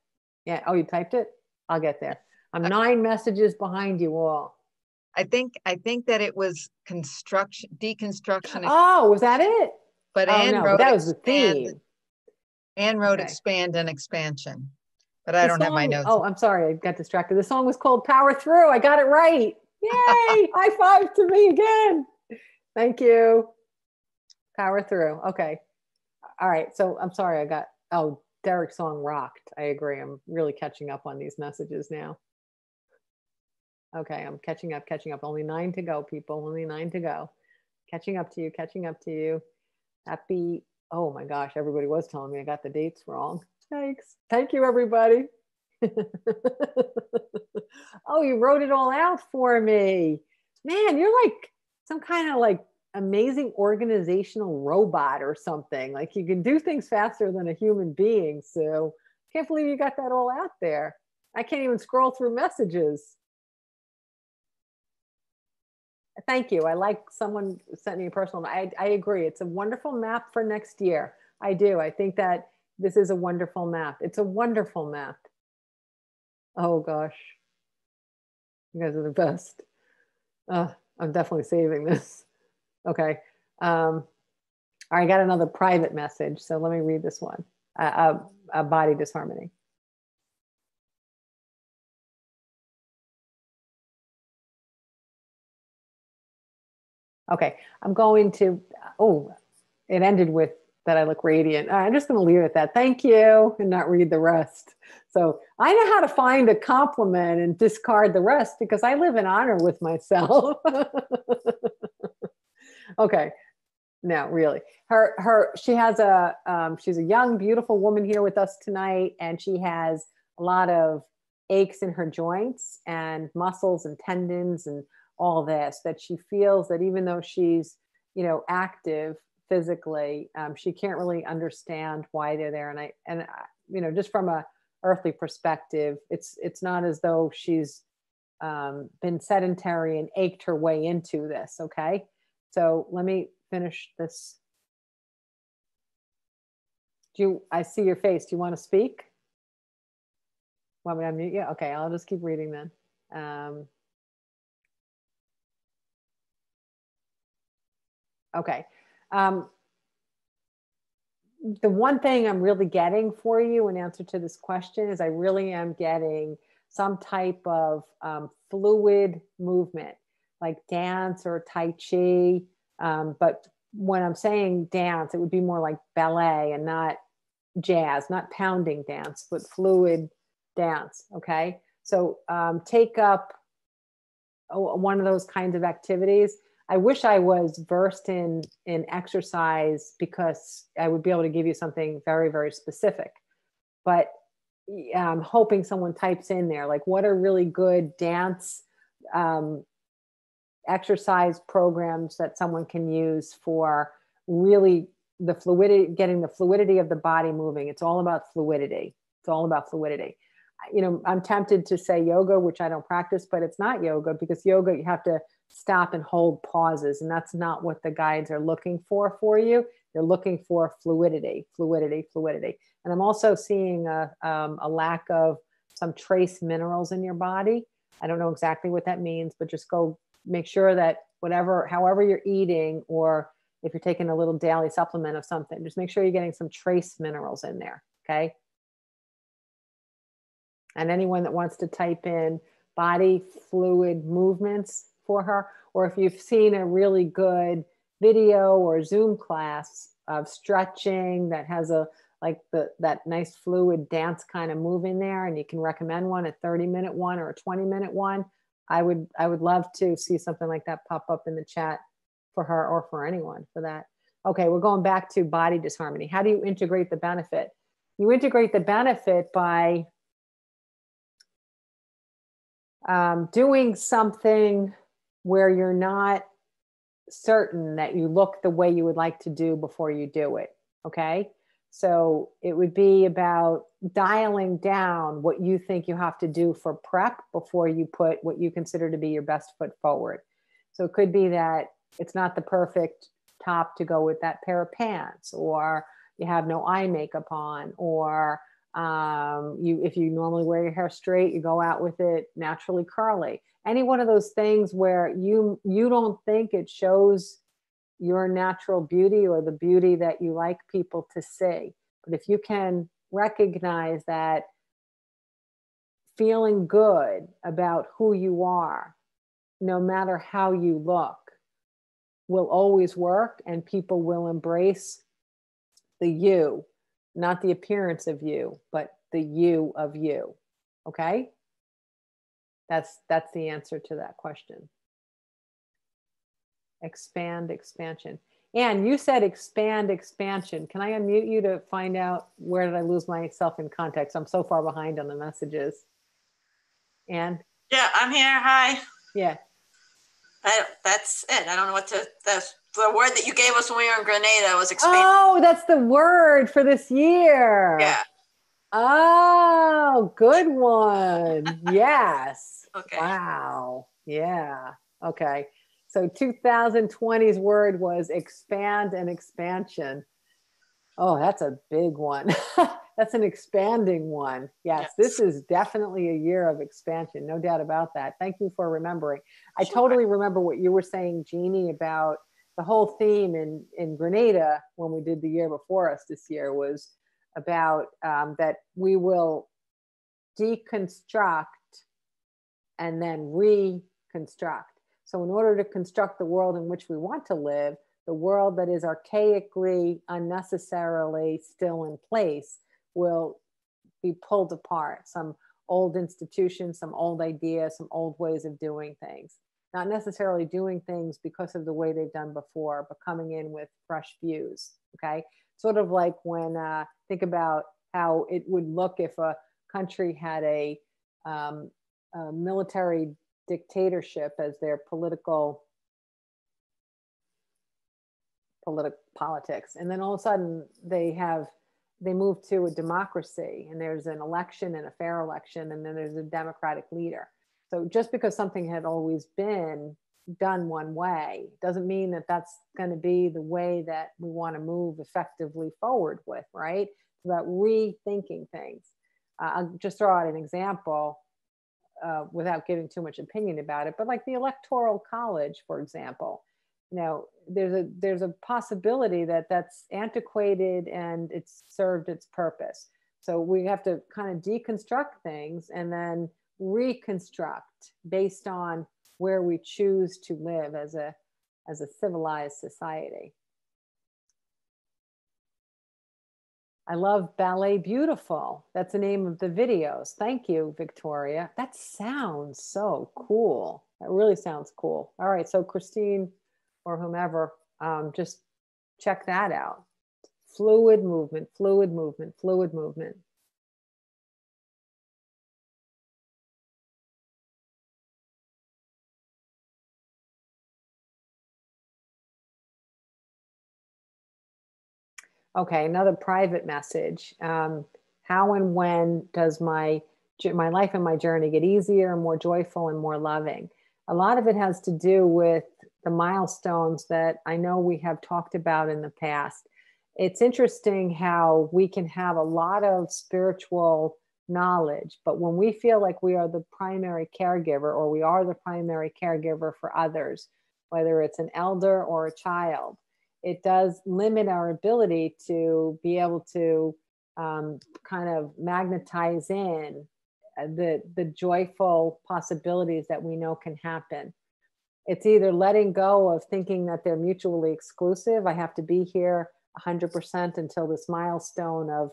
Yeah. Oh, you typed it? I'll get there. I'm 9 messages behind you all. I think that it was deconstruction. Oh, was that it? But Anne wrote that was the theme. Anne wrote expand and expansion, but I don't have my notes. Oh, I'm sorry, I got distracted. The song was called Power Through. I got it right. Yay! High five to me again. Thank you. Power Through. Okay. All right. So I'm sorry, Derek's song rocked. I agree. I'm really catching up on these messages now. Okay, I'm catching up. Only 9 to go, people. Only 9 to go. Catching up to you. Happy, oh my gosh, everybody was telling me I got the dates wrong. Thanks. Thank you, everybody. Oh, you wrote it all out for me. Man, you're like some kind of like amazing organizational robot or something. Like you can do things faster than a human being. So can't believe you got that all out there. I can't even scroll through messages. Thank you. I like someone sent me a personal. I agree. It's a wonderful map for next year. I do. I think that This is a wonderful map. It's a wonderful map. Oh gosh. You guys are the best. I'm definitely saving this. Okay. All right, I got another private message. So let me read this one. A body disharmony. Okay, I'm going to, oh, it ended with that I look radiant. I'm just going to leave it at that. Thank you, and not read the rest. So I know how to find a compliment and discard the rest because I live in honor with myself. Okay, no, really. She has she's a young, beautiful woman here with us tonight, and she has a lot of aches in her joints and muscles and tendons and all this, that she feels that even though she's, active physically, she can't really understand why they're there. And I, just from a earthly perspective, it's not as though she's been sedentary and ached her way into this. Okay. So let me finish this. I see your face. Do you want to speak? Want me to unmute you? Okay, I'll just keep reading then. Okay. The one thing I'm really getting for you in answer to this question is I really am getting some type of fluid movement, like dance or Tai Chi. But when I'm saying dance, it would be more like ballet and not jazz, not pounding dance, but fluid dance. Okay. So take up one of those kinds of activities. I wish I was versed in exercise because I would be able to give you something very, very specific. But I'm hoping someone types in there, like, what are really good dance exercise programs that someone can use for really the fluidity, getting the fluidity of the body moving. It's all about fluidity. It's all about fluidity. I'm tempted to say yoga, which I don't practice, but it's not yoga, because yoga, you have to stop and hold pauses. And that's not what the guides are looking for you. They're looking for fluidity. And I'm also seeing a lack of some trace minerals in your body. I don't know exactly what that means, but just go make sure that however you're eating, or if you're taking a little daily supplement of something, just make sure you're getting some trace minerals in there. Okay. And anyone that wants to type in body fluid movements for her, or if you've seen a really good video or Zoom class of stretching that has that nice fluid dance kind of move in there, and you can recommend one, a 30-minute one or a 20-minute one, I would love to see something like that pop up in the chat for her, or for anyone for that. Okay, we're going back to body disharmony. How do you integrate the benefit? You integrate the benefit by doing something where you're not certain that you look the way you would like to do before you do it. Okay. So it would be about dialing down what you think you have to do for prep before you put what you consider to be your best foot forward. So it could be that it's not the perfect top to go with that pair of pants, or you have no eye makeup on, or if you normally wear your hair straight, you go out with it naturally curly. Any one of those things where you don't think it shows your natural beauty or the beauty that you like people to see. But if you can recognize that feeling good about who you are, no matter how you look, will always work, and people will embrace the you, not the appearance of you, but the you of you. Okay? That's the answer to that question. Expand, expansion. And you said expand, expansion. Can I unmute you to find out where did I lose myself in context? I'm so far behind on the messages. Anne? Yeah, I'm here. Hi. Yeah. That's it. I don't know what the word that you gave us when we were in Grenada was expand. Oh, that's the word for this year. Yeah. Oh, good one. Yes. Okay. Wow. Yeah. Okay. So 2020's word was expand and expansion. Oh, that's a big one. That's an expanding one. Yes, this is definitely a year of expansion, no doubt about that. Thank you for remembering. I totally remember what you were saying, Jeannie, about the whole theme in Grenada when we did the year before us this year was about that we will deconstruct and then reconstruct. So in order to construct the world in which we want to live, the world that is archaically, unnecessarily still in place will be pulled apart. Some old institutions, some old ideas, some old ways of doing things. Not necessarily doing things because of the way they've done before, but coming in with fresh views, okay? Sort of like when, think about how it would look if a country had a military dictatorship as their politics, and then all of a sudden they move to a democracy, and there's an election and a fair election, and then there's a democratic leader. So just because something had always been done one way doesn't mean that that's going to be the way that we want to move effectively forward with, right? It's about rethinking things. I'll just throw out an example without giving too much opinion about it, but like the Electoral College, for example, you know, there's a possibility that that's antiquated and it's served its purpose. So we have to kind of deconstruct things and then reconstruct based on where we choose to live as a civilized society. I love Ballet Beautiful. That's the name of the videos. Thank you, Victoria. That sounds so cool. That really sounds cool. All right, so Christine or whomever, just check that out. Fluid movement, fluid movement, fluid movement. Okay, another private message. How and when does my life and my journey get easier, more joyful, and more loving? A lot of it has to do with the milestones that I know we have talked about in the past. It's interesting how we can have a lot of spiritual knowledge, but when we feel like we are the primary caregiver, or we are the primary caregiver for others, whether it's an elder or a child, it does limit our ability to be able to kind of magnetize in the joyful possibilities that we know can happen. It's either letting go of thinking that they're mutually exclusive. I have to be here 100% until this milestone of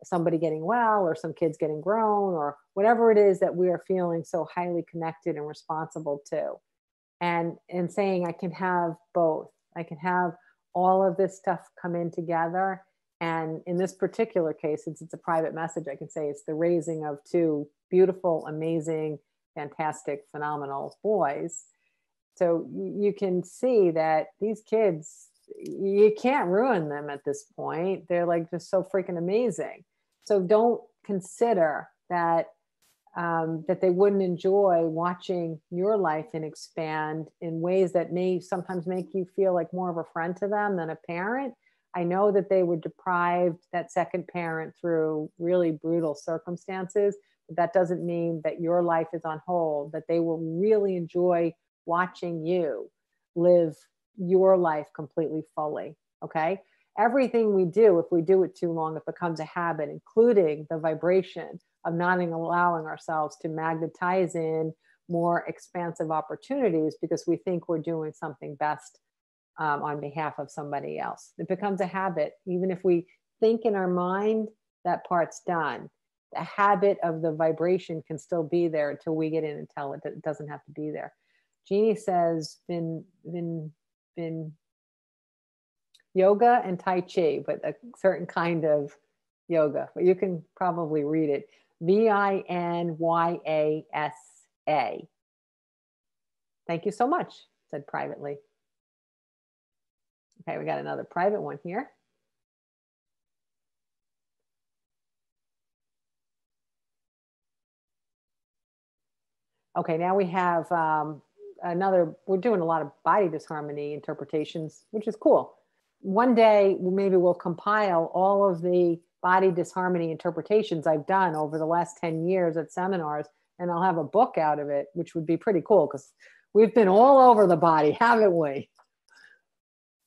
somebody getting well, or some kids getting grown, or whatever it is that we are feeling so highly connected and responsible to. And saying I can have both. I can have all of this stuff come in together. And in this particular case, since it's a private message, I can say it's the raising of two beautiful, amazing, fantastic, phenomenal boys. So you can see that these kids, you can't ruin them at this point. They're like just so freaking amazing. So don't consider that that they wouldn't enjoy watching your life and expand in ways that may sometimes make you feel like more of a friend to them than a parent. I know that they were deprived, that second parent, through really brutal circumstances, but that doesn't mean that your life is on hold, that they will really enjoy watching you live your life completely fully, okay? Everything we do, if we do it too long, it becomes a habit, including the vibration of not allowing ourselves to magnetize in more expansive opportunities because we think we're doing something best on behalf of somebody else. It becomes a habit. Even if we think in our mind, that part's done. The habit of the vibration can still be there until we get in and tell it that it doesn't have to be there. Jeannie says, been yoga and Tai Chi, but a certain kind of yoga. But you can probably read it. Vinyasa. Thank you so much, said privately. Okay, we got another private one here. Okay, now we have another, we're doing a lot of body disharmony interpretations, which is cool. one day, maybe we'll compile all of the body disharmony interpretations I've done over the last 10 years at seminars, and I'll have a book out of it, which would be pretty cool because we've been all over the body, haven't we?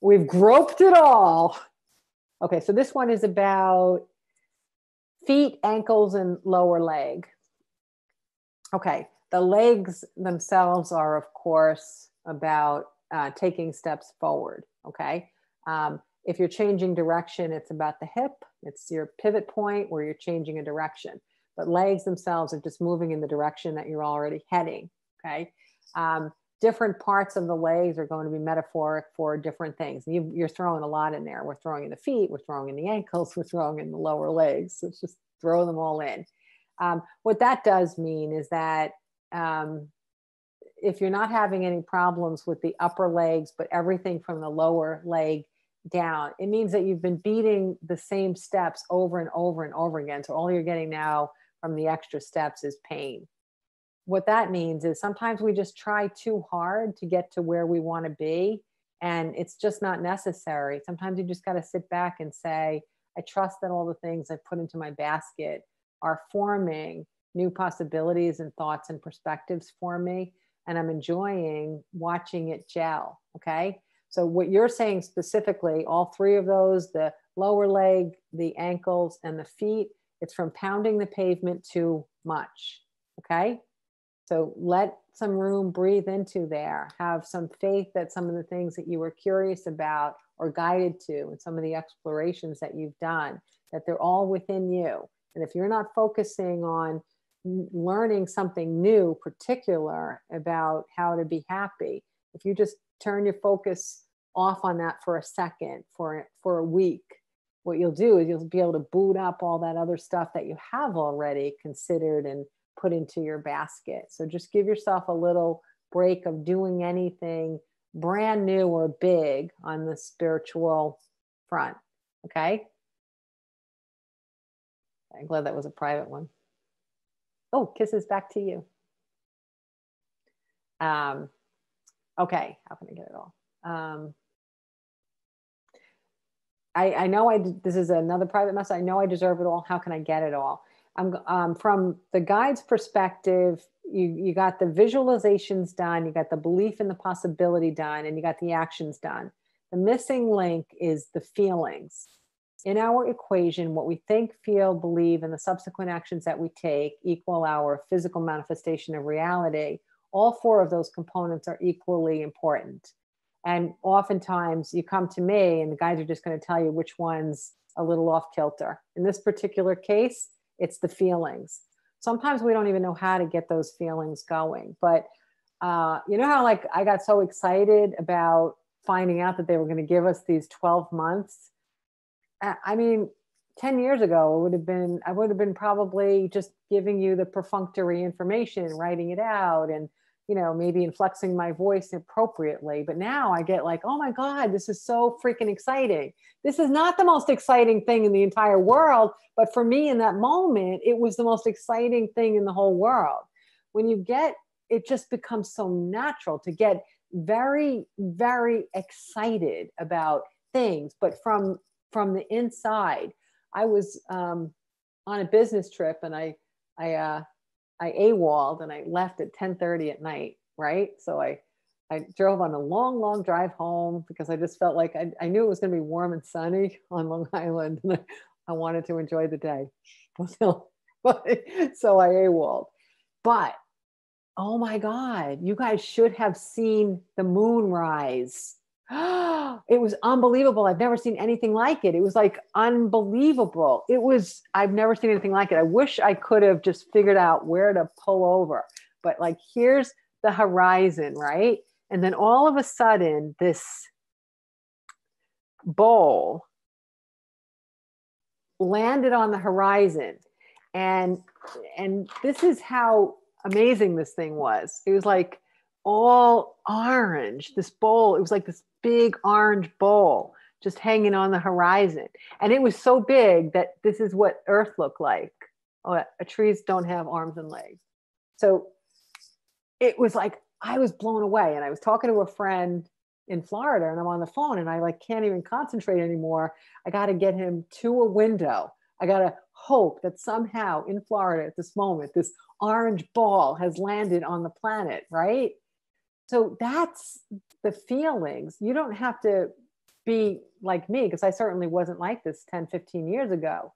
We've groped it all. Okay, so this one is about feet, ankles, and lower leg. Okay, the legs themselves are, of course, about taking steps forward, okay? If you're changing direction, it's about the hip. It's your pivot point where you're changing a direction. But legs themselves are just moving in the direction that you're already heading, okay? Different parts of the legs are going to be metaphoric for different things. You're throwing a lot in there. We're throwing in the feet, we're throwing in the ankles, we're throwing in the lower legs. So it's just throw them all in. What that does mean is that if you're not having any problems with the upper legs, but everything from the lower leg down, it means that you've been beating the same steps over and over and over again. So all you're getting now from the extra steps is pain. What that means is sometimes we just try too hard to get to where we want to be, and it's just not necessary. Sometimes you just got to sit back and say, I trust that all the things I put into my basket are forming new possibilities and thoughts and perspectives for me, and I'm enjoying watching it gel, okay? So what you're saying specifically, all three of those, the lower leg, the ankles, and the feet, it's from pounding the pavement too much, okay? So let some room breathe into there. Have some faith that some of the things that you were curious about or guided to, and some of the explorations that you've done, that they're all within you. And if you're not focusing on learning something new, particular about how to be happy, if you just turn your focus off on that for a second, for a week, what you'll do is you'll be able to boot up all that other stuff that you have already considered and put into your basket. So just give yourself a little break of doing anything brand new or big on the spiritual front. Okay. I'm glad that was a private one. Oh, kisses back to you. Okay. How can I get it all? I know this is another private message. I know I deserve it all. How can I get it all? From the guide's perspective, you got the visualizations done, you got the belief in the possibility done, and you got the actions done. The missing link is the feelings. In our equation, what we think, feel, believe, and the subsequent actions that we take equal our physical manifestation of reality. All four of those components are equally important. And oftentimes you come to me and the guides are just going to tell you which one's a little off kilter. In this particular case, it's the feelings. Sometimes we don't even know how to get those feelings going. But you know how like I got so excited about finding out that they were going to give us these 12 months? I mean, 10 years ago, I would have been probably just giving you the perfunctory information, writing it out, and, you know, maybe inflexing my voice appropriately. But now I get like, oh my God, this is so freaking exciting. This is not the most exciting thing in the entire world. But for me in that moment, it was the most exciting thing in the whole world. When you get, it just becomes so natural to get very, very excited about things. But from the inside, I was on a business trip and I AWOL'd and I left at 10:30 at night, right? So I drove on a long, long drive home because I just felt like I knew it was going to be warm and sunny on Long Island, and I wanted to enjoy the day. So I AWOL'd. But, oh my God, you guys should have seen the moon rise. It was unbelievable. I've never seen anything like it. It was like unbelievable. I've never seen anything like it. I wish I could have just figured out where to pull over, but like, here's the horizon, right? And then all of a sudden this bowl landed on the horizon. And this is how amazing this thing was. It was like all orange, this bowl. It was like this big orange bowl just hanging on the horizon. And it was so big that this is what Earth looked like. Oh, trees don't have arms and legs. So it was like, I was blown away. And I was talking to a friend in Florida and I'm on the phone and I like can't even concentrate anymore. I got to get him to a window. I got to hope that somehow in Florida at this moment, this orange ball has landed on the planet, right? So that's the feelings. You don't have to be like me, because I certainly wasn't like this 10, 15 years ago.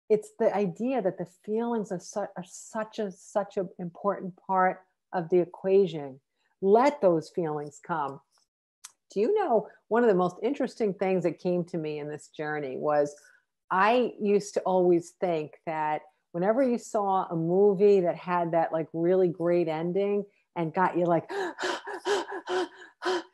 It's the idea that the feelings are such an important part of the equation. Let those feelings come. Do you know, one of the most interesting things that came to me in this journey was I used to always think that whenever you saw a movie that had that like really great ending and got you like,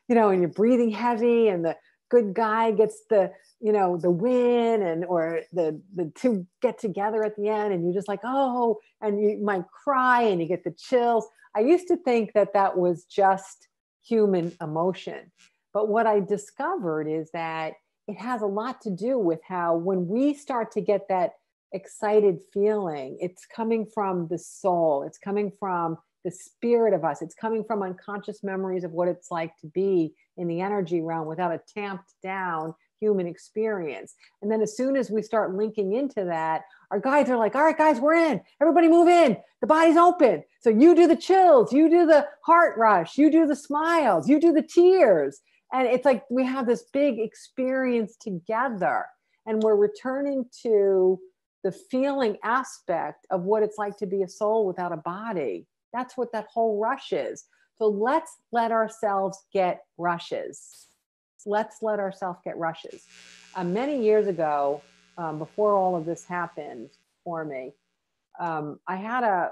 you know, and you're breathing heavy and the good guy gets the, you know, the win, and or the two get together at the end and you're just like, oh, and you might cry and you get the chills. I used to think that that was just human emotion. But what I discovered is that it has a lot to do with how when we start to get that excited feeling, it's coming from the soul, it's coming from the spirit of us, it's coming from unconscious memories of what it's like to be in the energy realm without a tamped down human experience. And then as soon as we start linking into that, our guides are like, all right, guys, we're in. Everybody move in. The body's open. So you do the chills, you do the heart rush, you do the smiles, you do the tears. And it's like we have this big experience together and we're returning to the feeling aspect of what it's like to be a soul without a body. That's what that whole rush is. So let's let ourselves get rushes. Let's let ourselves get rushes. Many years ago, before all of this happened for me, I had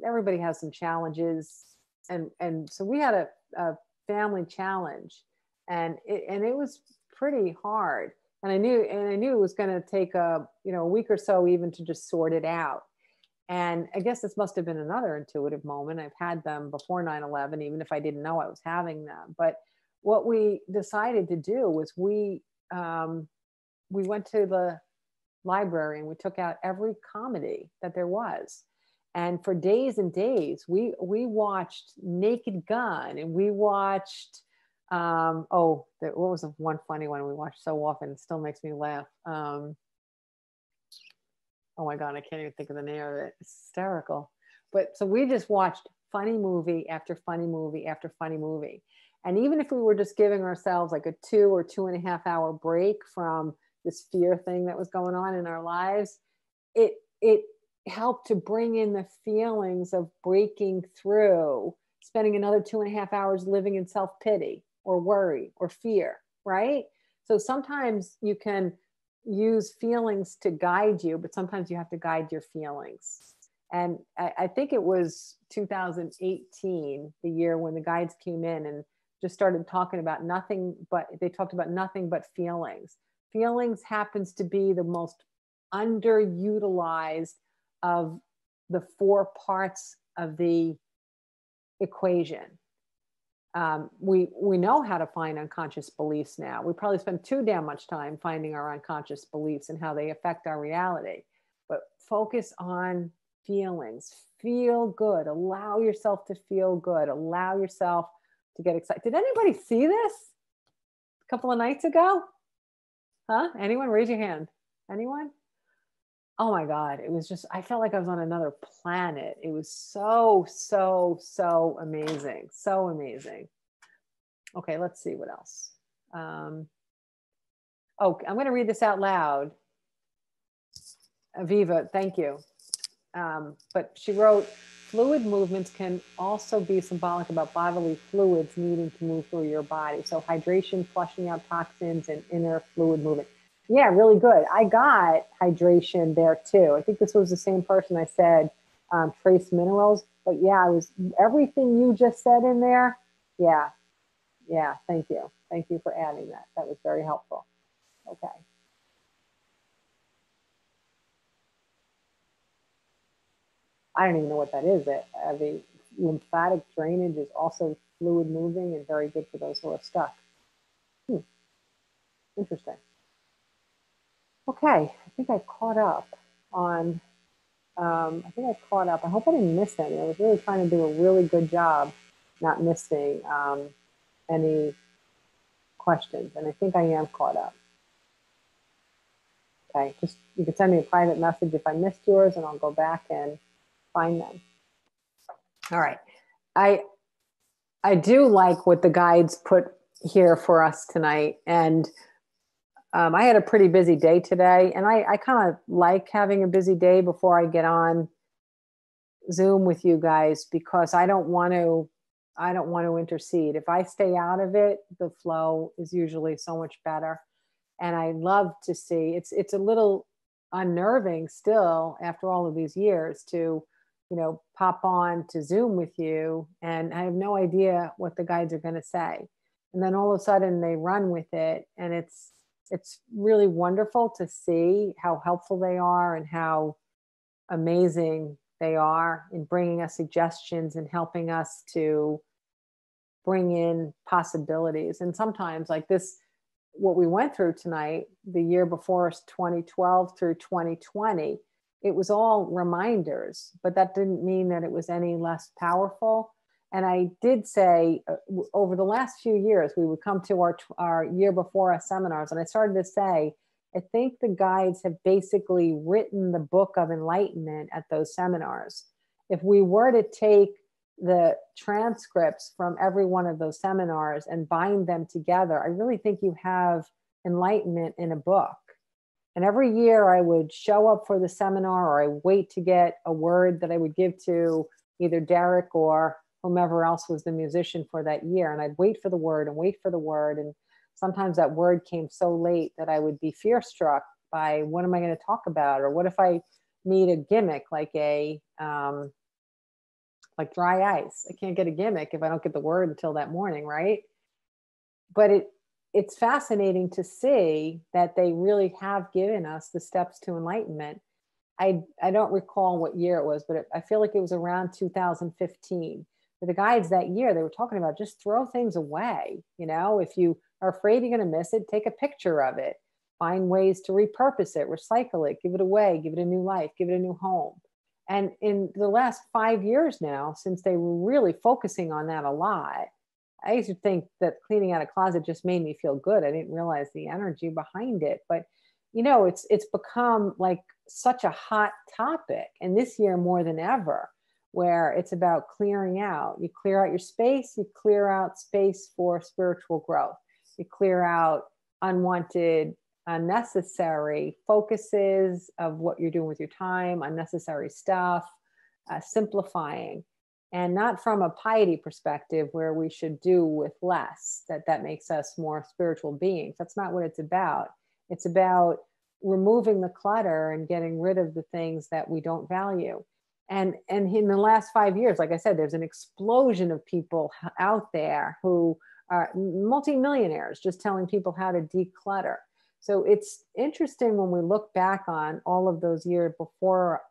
everybody has some challenges. And so we had a family challenge and it was pretty hard. And I knew it was going to take a week or so even to just sort it out. And I guess this must have been another intuitive moment. I've had them before 9/11, even if I didn't know I was having them. But what we decided to do was we went to the library and we took out every comedy that there was. And for days and days, we watched Naked Gun and we watched, what was the one funny one we watched so often? It still makes me laugh. Oh my God, I can't even think of the name of it. It's hysterical. But so we just watched funny movie after funny movie after funny movie. And even if we were just giving ourselves like a 2 or 2.5 hour break from this fear thing that was going on in our lives, it helped to bring in the feelings of breaking through, spending another 2.5 hours living in self-pity or worry or fear, right? So sometimes you can use feelings to guide you, but sometimes you have to guide your feelings. And I think it was 2018, the year when the guides came in and just started talking about they talked about nothing but feelings. Feelings happens to be the most underutilized of the 4 parts of the equation. We know how to find unconscious beliefs now. We probably spend too damn much time finding our unconscious beliefs and how they affect our reality. But focus on feelings. Feel good. Allow yourself to feel good. Allow yourself to get excited. Did anybody see this a couple of nights ago? Huh? Anyone? Raise your hand. Anyone? Oh my God. It was just, I felt like I was on another planet. It was so, so, so amazing. So amazing. Okay, let's see what else. I'm going to read this out loud. Aviva, thank you. But she wrote, fluid movements can also be symbolic about bodily fluids needing to move through your body. So hydration, flushing out toxins, and inner fluid movement. Yeah, really good. I got hydration there too. I think this was the same person I said, trace minerals. But yeah, I was everything you just said in there. Yeah. Yeah, thank you. Thank you for adding that. That was very helpful. Okay. I don't even know what that is. The lymphatic drainage is also fluid moving and very good for those who are stuck. Interesting. Okay, I think I caught up on, I hope I didn't miss any. I was really trying to do a really good job not missing any questions. And I think I am caught up. Okay, just you can send me a private message if I missed yours, and I'll go back and find them. All right. I do like what the guides put here for us tonight. And I had a pretty busy day today, and I kind of like having a busy day before I get on Zoom with you guys, because I don't want to intercede. If I stay out of it, the flow is usually so much better. And I love to see, it's a little unnerving still after all of these years to, pop on to Zoom with you, and I have no idea what the guides are going to say. And then all of a sudden they run with it, and it's really wonderful to see how helpful they are and how amazing they are in bringing us suggestions and helping us to bring in possibilities. And sometimes, like this, what we went through tonight, the year before us, 2012 through 2020, it was all reminders, but that didn't mean that it was any less powerful. And I did say over the last few years, we would come to our year before us seminars, and I started to say, I think the guides have basically written the book of enlightenment at those seminars. If we were to take the transcripts from every one of those seminars and bind them together, I really think you have enlightenment in a book. And every year I would show up for the seminar, or I wait to get a word that I would give to either Derek or whomever else was the musician for that year. And I'd wait for the word and wait for the word. And sometimes that word came so late that I would be fear struck by, what am I going to talk about? Or what if I need a gimmick, like like dry ice? I can't get a gimmick if I don't get the word until that morning, right? But it's fascinating to see that they really have given us the steps to enlightenment. I don't recall what year it was, but I feel like it was around 2015. For the guides that year, they were talking about just throw things away. If you are afraid you're going to miss it, take a picture of it, find ways to repurpose it, recycle it, give it away, give it a new life, give it a new home. And in the last 5 years now, since they were really focusing on that a lot, I used to think that cleaning out a closet just made me feel good. I didn't realize the energy behind it. But, it's become like such a hot topic. And this year more than ever, where it's about clearing out. You clear out your space, you clear out space for spiritual growth. You clear out unwanted, unnecessary focuses of what you're doing with your time, unnecessary stuff, simplifying. And not from a piety perspective where we should do with less, that makes us more spiritual beings. That's not what it's about. It's about removing the clutter and getting rid of the things that we don't value. And in the last 5 years, like I said, there's an explosion of people out there who are multimillionaires just telling people how to declutter. So it's interesting when we look back on all of those years before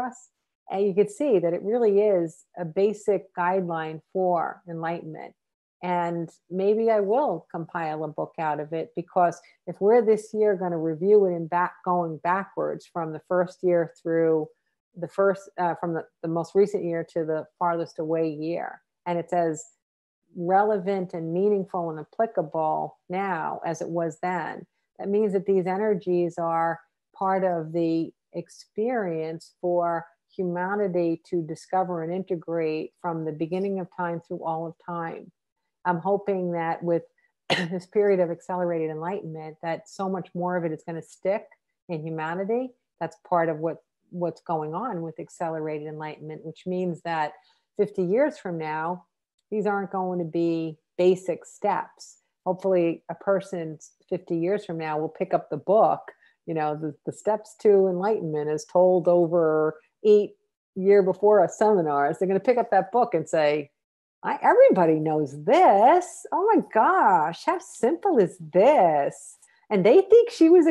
us, and you could see that it really is a basic guideline for enlightenment. And maybe I will compile a book out of it, because if we're this year going to review it and going backwards from the first year through from the most recent year to the farthest away year, and it's as relevant and meaningful and applicable now as it was then, that means that these energies are part of the experience for humanity to discover and integrate from the beginning of time through all of time. I'm hoping that with this period of accelerated enlightenment, that so much more of it is going to stick in humanity. That's part of what's going on with accelerated enlightenment, which means that 50 years from now, these aren't going to be basic steps. Hopefully a person 50 years from now will pick up the book, the steps to enlightenment is told over 8 year before us seminars. They're going to pick up that book and say, everybody knows this. Oh my gosh, how simple is this? And they think she was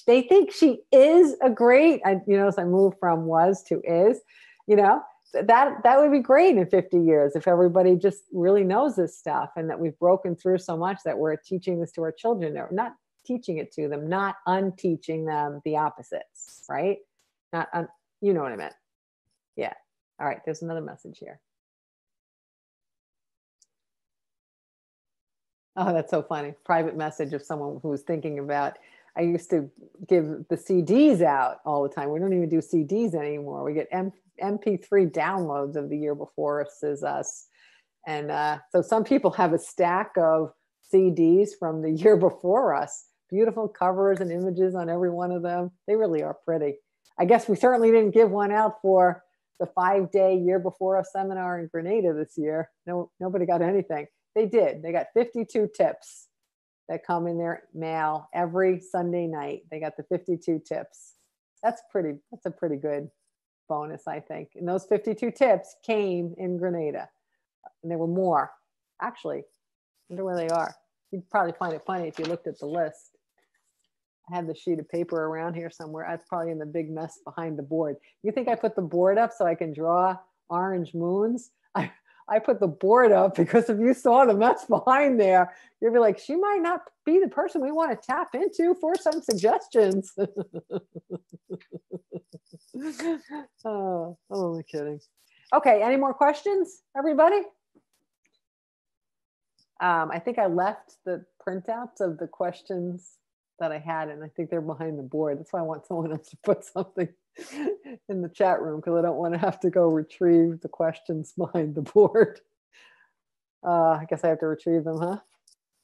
they think she is a great, as I move from was to is, that would be great in 50 years if everybody just really knows this stuff, and that we've broken through so much that we're teaching this to our children, or not teaching it to them, not unteaching them the opposites, right? You know what I meant. Yeah. All right. There's another message here. Oh, that's so funny. Private message of someone who was thinking about, I used to give the CDs out all the time. We don't even do CDs anymore. We get MP3 downloads of the year before us. And so some people have a stack of CDs from the year before us. Beautiful covers and images on every one of them. They really are pretty. I guess we certainly didn't give one out for the 5-day year before us seminar in Grenada this year. No, nobody got anything. They did. They got 52 tips that come in their mail every Sunday night. They got the 52 tips. That's a pretty good bonus, I think. And those 52 tips came in Grenada. And there were more. Actually, I wonder where they are. You'd probably find it funny if you looked at the list. I have the sheet of paper around here somewhere. That's probably in the big mess behind the board. You think I put the board up so I can draw orange moons? I put the board up because if you saw the mess behind there, you'd be like, she might not be the person we want to tap into for some suggestions. Oh, I'm only kidding. Okay, any more questions, everybody? I think I left the printouts of the questions that I had, and I think they're behind the board. That's why I want someone else to put something in the chat room, because I don't want to have to go retrieve the questions behind the board. I guess I have to retrieve them, huh?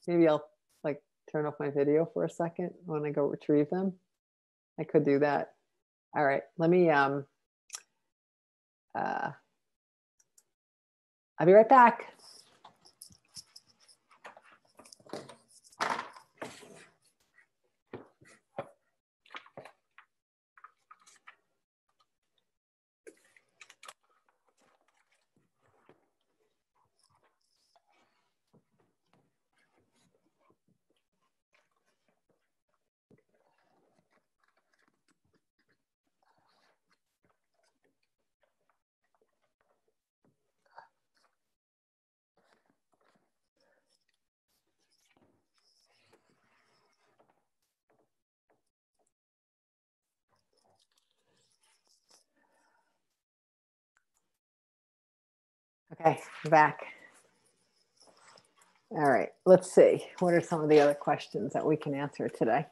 Maybe I'll like turn off my video for a second when I go retrieve them. I could do that. All right, let me, I'll be right back. Okay, I'm back. All right, let's see. What are some of the other questions that we can answer today?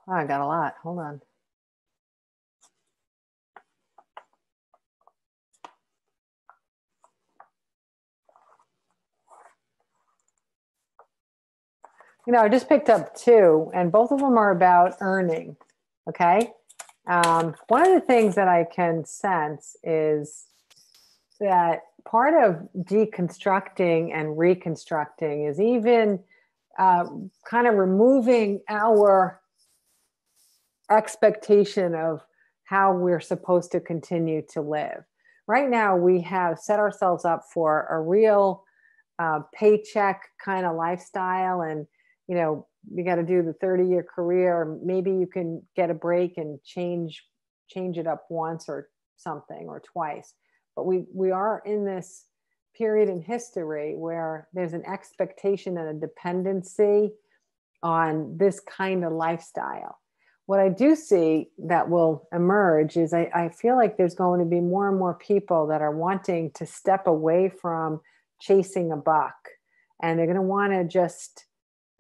Oh, I got a lot. Hold on. I just picked up 2, and both of them are about earning. Okay. One of the things that I can sense is that part of deconstructing and reconstructing is even kind of removing our expectation of how we're supposed to continue to live. Right now, we have set ourselves up for a real paycheck kind of lifestyle, and you got to do the 30-year career, or maybe you can get a break and change it up once or something, or twice. But we are in this period in history where there's an expectation and a dependency on this kind of lifestyle. What I do see that will emerge is I feel like there's going to be more and more people that are wanting to step away from chasing a buck, and they're going to want to just,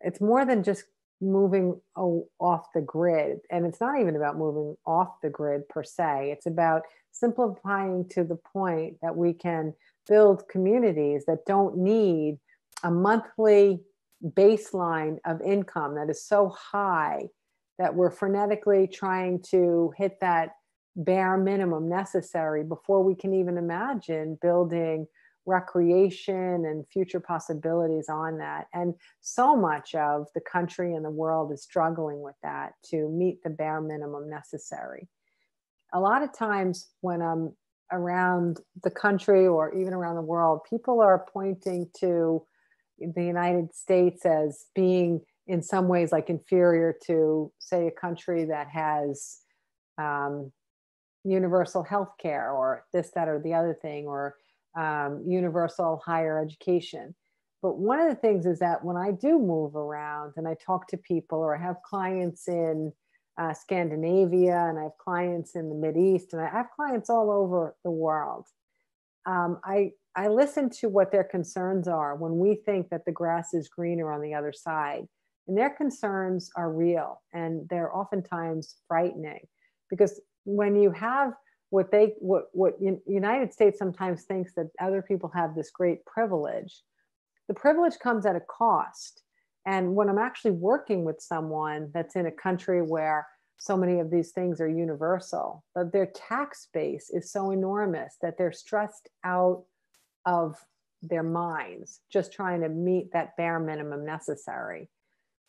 it's more than just moving off the grid. And it's not even about moving off the grid per se. It's about simplifying to the point that we can build communities that don't need a monthly baseline of income that is so high that we're frenetically trying to hit that bare minimum necessary before we can even imagine building recreation and future possibilities on that. And so much of the country and the world is struggling with that, to meet the bare minimum necessary. A lot of times when I'm around the country or even around the world, people are pointing to the United States as being in some ways like inferior to, say, a country that has universal health care, or this, that, or the other thing, or universal higher education. But one of the things is that when I do move around and I talk to people, or I have clients in Scandinavia, and I have clients in the Mideast, and I have clients all over the world, I listen to what their concerns are when we think that the grass is greener on the other side. And their concerns are real, and they're oftentimes frightening, because when you have what United States sometimes thinks that other people have this great privilege, the privilege comes at a cost. And when I'm actually working with someone that's in a country where so many of these things are universal, but their tax base is so enormous that they're stressed out of their minds, just trying to meet that bare minimum necessary.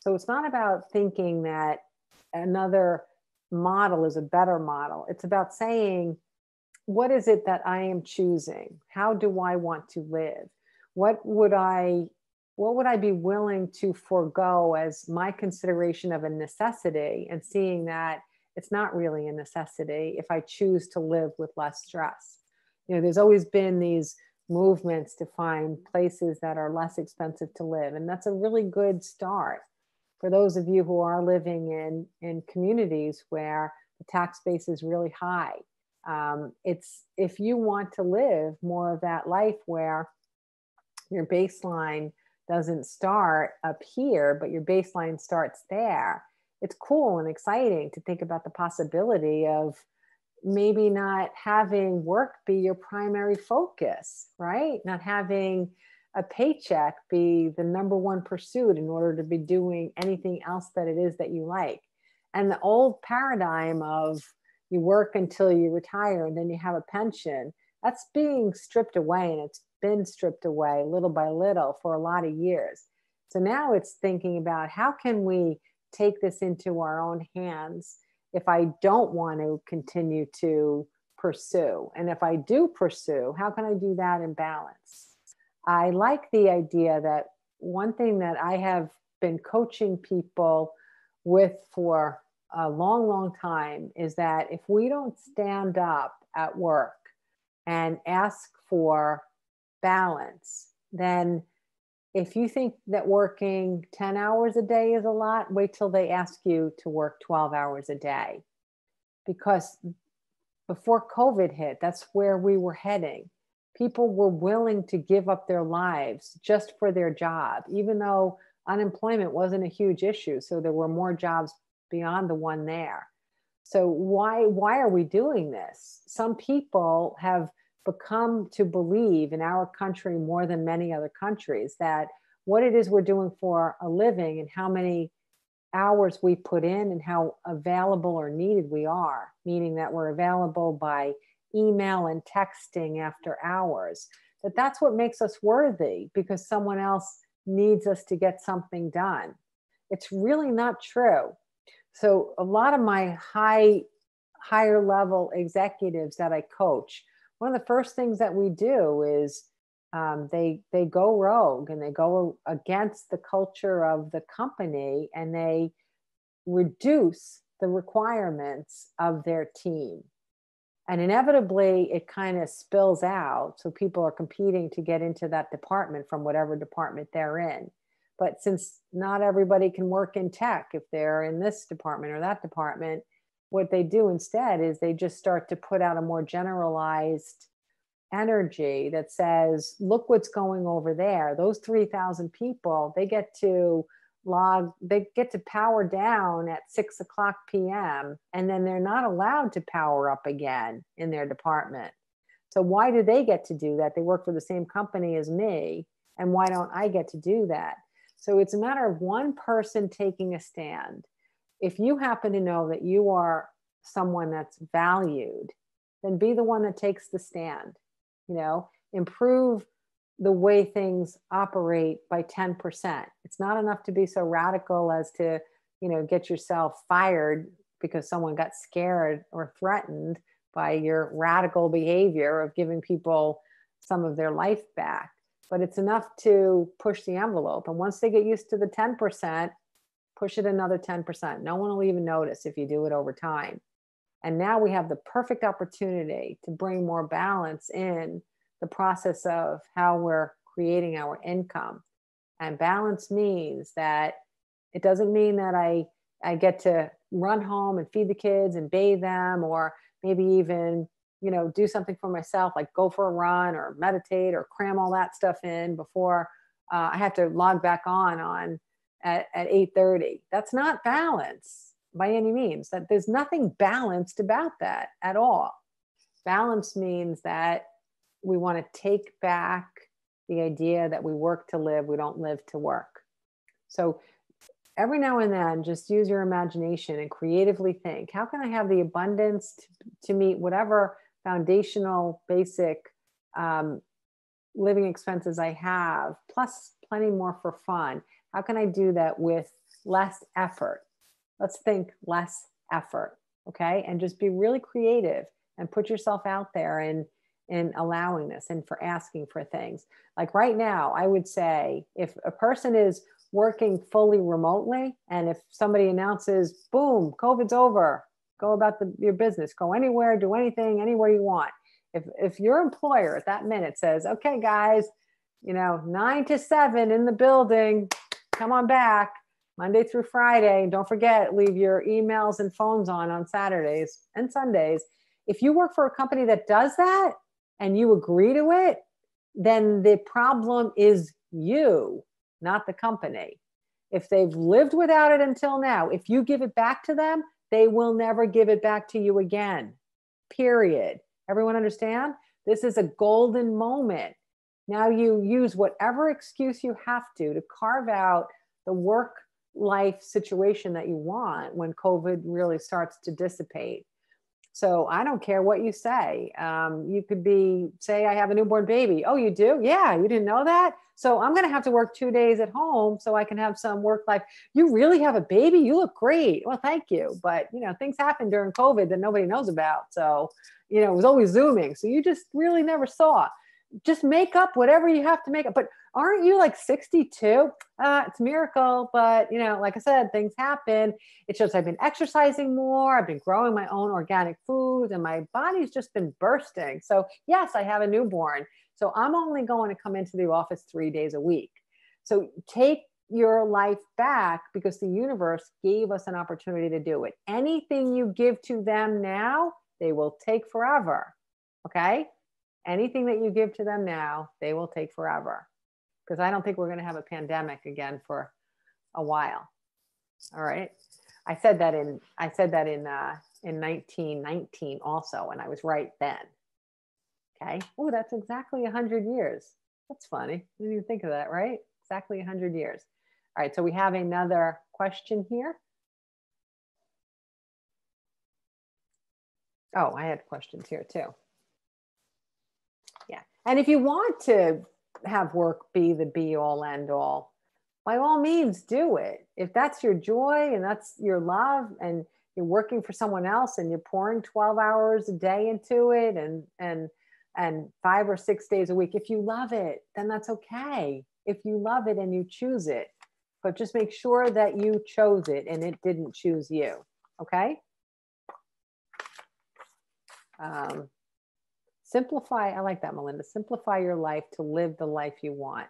So it's not about thinking that another model is a better model. It's about saying, what is it that I am choosing? How do I want to live? What would I be willing to forego as my consideration of a necessity, and seeing that it's not really a necessity if I choose to live with less stress? You know, there's always been these movements to find places that are less expensive to live. And that's a really good start for those of you who are living in communities where the tax base is really high. It's, if you want to live more of that life where your baseline doesn't start up here, but your baseline starts there, it's cool and exciting to think about the possibility of maybe not having work be your primary focus, right? Not having a paycheck be the number one pursuit in order to be doing anything else that it is that you like. And the old paradigm of you work until you retire and then you have a pension, that's being stripped away, and it's been stripped away little by little for a lot of years. So now it's thinking about, how can we take this into our own hands if I don't want to continue to pursue? And if I do pursue, how can I do that in balance? I like the idea that one thing that I have been coaching people with for a long, long time is that if we don't stand up at work and ask for balance, then if you think that working 10 hours a day is a lot, wait till they ask you to work 12 hours a day. Because before COVID hit, that's where we were heading. People were willing to give up their lives just for their job, even though unemployment wasn't a huge issue. So there were more jobs beyond the one there. So why are we doing this? Some people have become to believe in our country more than many other countries that what it is we're doing for a living and how many hours we put in and how available or needed we are, meaning that we're available by email and texting after hours, that's what makes us worthy because someone else needs us to get something done. It's really not true. So a lot of my higher level executives that I coach, one of the first things that we do is they go rogue and they go against the culture of the company, and they reduce the requirements of their team. And inevitably, it kind of spills out. So people are competing to get into that department from whatever department they're in. But since not everybody can work in tech, if they're in this department or that department, what they do instead is they just start to put out a more generalized energy that says, look what's going over there. Those 3,000 people, they get to power down at 6:00 p.m. and then they're not allowed to power up again in their department. So why do they get to do that? They work for the same company as me. And why don't I get to do that? So it's a matter of one person taking a stand. If you happen to know that you are someone that's valued, then be the one that takes the stand. Improve the way things operate by 10%. It's not enough to be so radical as to, get yourself fired because someone got scared or threatened by your radical behavior of giving people some of their life back. But it's enough to push the envelope. And once they get used to the 10%, push it another 10%. No one will even notice if you do it over time. And now we have the perfect opportunity to bring more balance in the process of how we're creating our income. And balance means that it doesn't mean that I get to run home and feed the kids and bathe them, or maybe even, do something for myself, like go for a run or meditate or cram all that stuff in before I have to log back on at 8:30. That's not balance by any means. That there's nothing balanced about that at all. Balance means that we want to take back the idea that we work to live, we don't live to work. So every now and then, just use your imagination and creatively think, how can I have the abundance to meet whatever foundational, basic living expenses I have, plus plenty more for fun? How can I do that with less effort? Let's think less effort, okay? And just be really creative and put yourself out there in allowing this and for asking for things. Like right now, I would say if a person is working fully remotely, and if somebody announces, boom, COVID's over, go about your business, go anywhere, do anything, anywhere you want. If your employer at that minute says, okay, guys, 9 to 7 in the building, come on back, Monday through Friday, don't forget, leave your emails and phones on Saturdays and Sundays. If you work for a company that does that and you agree to it, then the problem is you, not the company. If they've lived without it until now, if you give it back to them, they will never give it back to you again, period. Everyone understand? This is a golden moment. Now you use whatever excuse you have to carve out the work-life situation that you want when COVID really starts to dissipate. So I don't care what you say. You could say, I have a newborn baby. Oh, you do? Yeah, you didn't know that? So I'm going to have to work 2 days at home so I can have some work life. You really have a baby? You look great. Well, thank you. But, things happen during COVID that nobody knows about. So, it was always Zooming. So you just really never saw. Just make up whatever you have to make up. But aren't you like 62? It's a miracle. But, like I said, things happen. It shows I've been exercising more. I've been growing my own organic foods and my body's just been bursting. So yes, I have a newborn. So I'm only going to come into the office 3 days a week. So take your life back because the universe gave us an opportunity to do it. Anything you give to them now, they will take forever. Okay? Anything that you give to them now, they will take forever. Because I don't think we're going to have a pandemic again for a while. All right. I said that in 1919 also, and I was right then. Okay. Oh, that's exactly 100 years. That's funny. I didn't even think of that, right? Exactly 100 years. All right. So we have another question here. Oh, I had questions here too. Yeah. And if you want to have work be the be all end all, by all means do it. If that's your joy and that's your love and you're working for someone else and you're pouring 12 hours a day into it and 5 or 6 days a week, if you love it, then that's okay. If you love it and you choose it, but just make sure that you chose it and it didn't choose you. Okay. Simplify. I like that, Melinda. Simplify your life to live the life you want.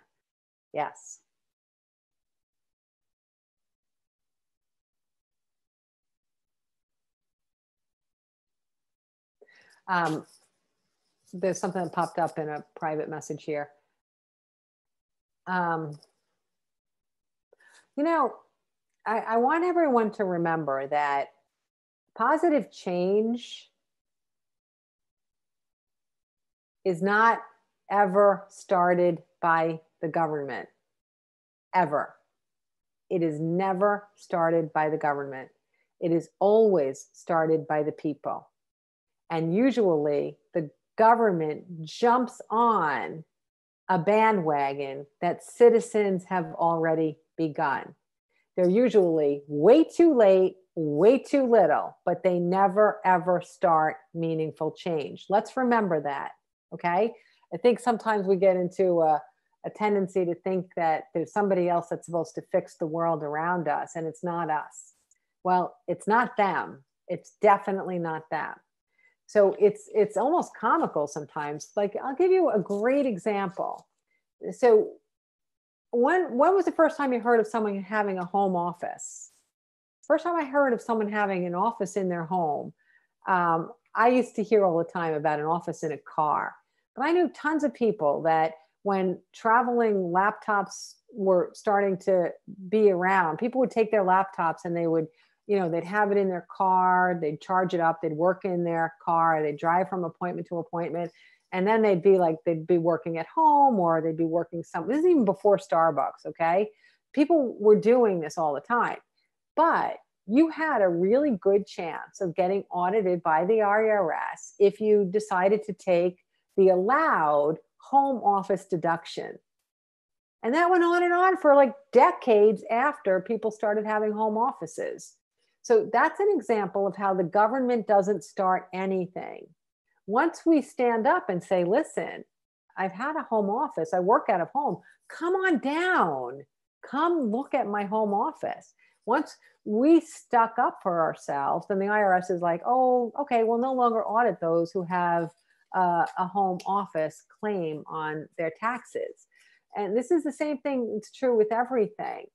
Yes. There's something that popped up in a private message here. I want everyone to remember that positive change is not ever started by the government, ever. It is never started by the government. It is always started by the people. And usually the government jumps on a bandwagon that citizens have already begun. They're usually way too late, way too little, but they never, ever start meaningful change. Let's remember that. Okay. I think sometimes we get into a tendency to think that there's somebody else that's supposed to fix the world around us and it's not us. Well, it's not them. It's definitely not them. So it's almost comical sometimes. Like, I'll give you a great example. So when was the first time you heard of someone having a home office? First time I heard of someone having an office in their home. I used to hear all the time about an office in a car, but I knew tons of people that when traveling laptops were starting to be around, people would take their laptops and they would, they'd have it in their car, they'd charge it up, they'd work in their car, they'd drive from appointment to appointment. And then they'd be working at home, or they'd be working this is even before Starbucks, okay? People were doing this all the time. But you had a really good chance of getting audited by the IRS if you decided to take the allowed home office deduction. And that went on for like decades after people started having home offices. So that's an example of how the government doesn't start anything. Once we stand up and say, listen, I've had a home office, I work out of home, come on down, come look at my home office. Once we stuck up for ourselves, then the IRS is like, oh, okay, we'll no longer audit those who have a home office claim on their taxes. And this is the same thing. It's true with everything.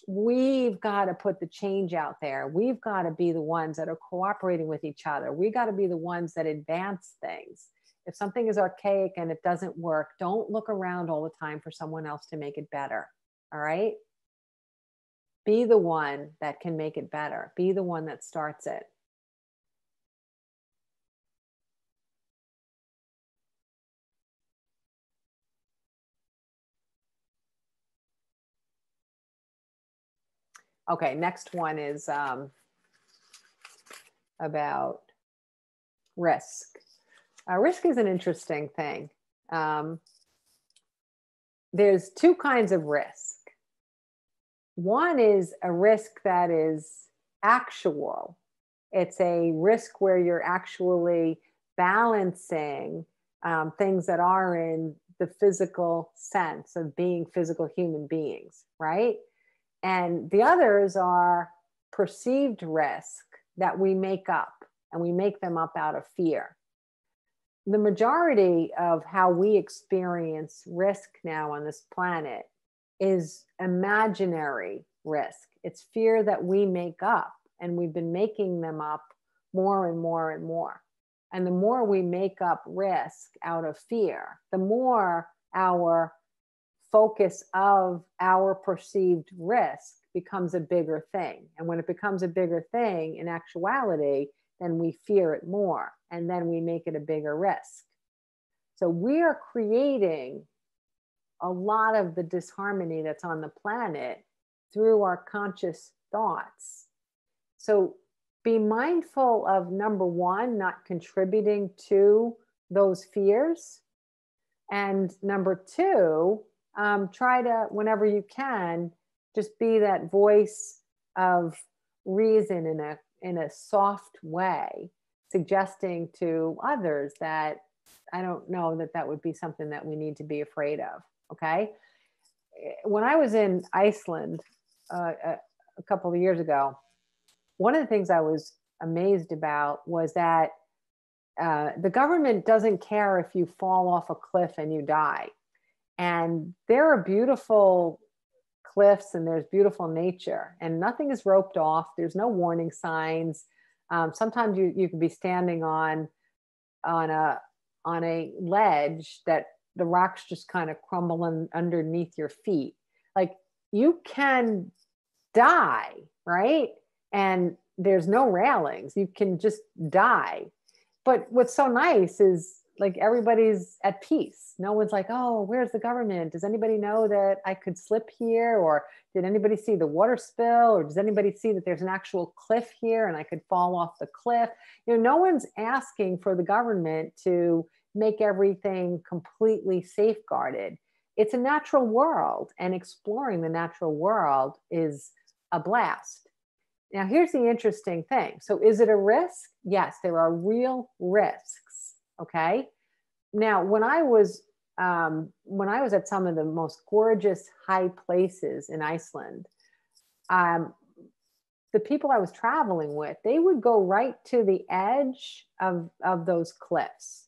We've got to put the change out there. We've got to be the ones that are cooperating with each other. We got to be the ones that advance things. If something is archaic and it doesn't work, don't look around all the time for someone else to make it better. All right? Be the one that can make it better. Be the one that starts it. Okay, next one is about risk. Risk is an interesting thing. There's two kinds of risk. One is a risk that is actual. It's a risk where you're actually balancing things that are in the physical sense of being physical human beings, right? And the others are perceived risk that we make up, and we make them up out of fear. The majority of how we experience risk now on this planet is imaginary risk. It's fear that we make up, and we've been making them up more and more and more. And the more we make up risk out of fear, the more our focus of our perceived risk becomes a bigger thing. And when it becomes a bigger thing, in actuality, then we fear it more, and then we make it a bigger risk. So we are creating a lot of the disharmony that's on the planet through our conscious thoughts. So be mindful of, number one, not contributing to those fears. And number two, try to, whenever you can, just be that voice of reason in a soft way, suggesting to others that I don't know that would be something that we need to be afraid of. Okay. When I was in Iceland a couple of years ago, one of the things I was amazed about was that the government doesn't care if you fall off a cliff and you die. And there are beautiful cliffs and there's beautiful nature, and nothing is roped off. There's no warning signs. Sometimes you could be standing on a ledge that the rocks just kind of crumble underneath your feet. Like, you can die, right? And there's no railings. You can just die. But what's so nice is, like, everybody's at peace. No one's like, oh, where's the government? Does anybody know that I could slip here? Or did anybody see the water spill? Or does anybody see that there's an actual cliff here and I could fall off the cliff? No one's asking for the government to make everything completely safeguarded. It's a natural world, and exploring the natural world is a blast. Now, here's the interesting thing. So is it a risk? Yes, there are real risks. Okay. Now, when I was at some of the most gorgeous high places in Iceland, the people I was traveling with, they would go right to the edge of those cliffs.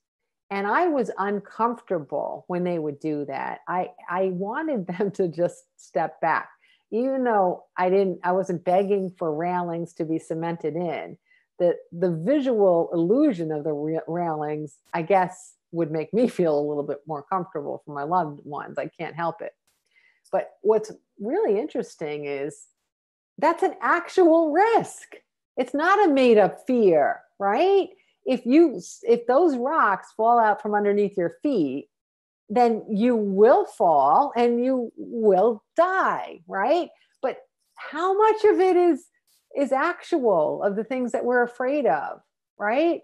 And I was uncomfortable when they would do that. I wanted them to just step back, even though I wasn't begging for railings to be cemented in. The visual illusion of the railings, I guess, would make me feel a little bit more comfortable for my loved ones. I can't help it. But what's really interesting is that's an actual risk. It's not a made up fear, right? If those rocks fall out from underneath your feet, then you will fall and you will die, right? But how much of it is actual, of the things that we're afraid of, right?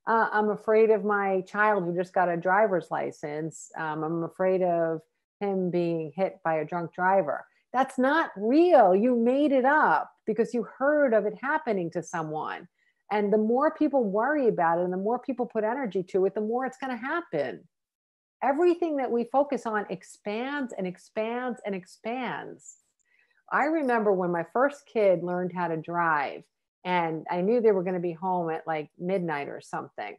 I'm afraid of my child who just got a driver's license. I'm afraid of him being hit by a drunk driver. That's not real. You made it up because you heard of it happening to someone. And the more people worry about it and the more people put energy to it, the more it's going to happen. Everything that we focus on expands and expands and expands. I remember when my first kid learned how to drive, and I knew they were going to be home at like midnight or something.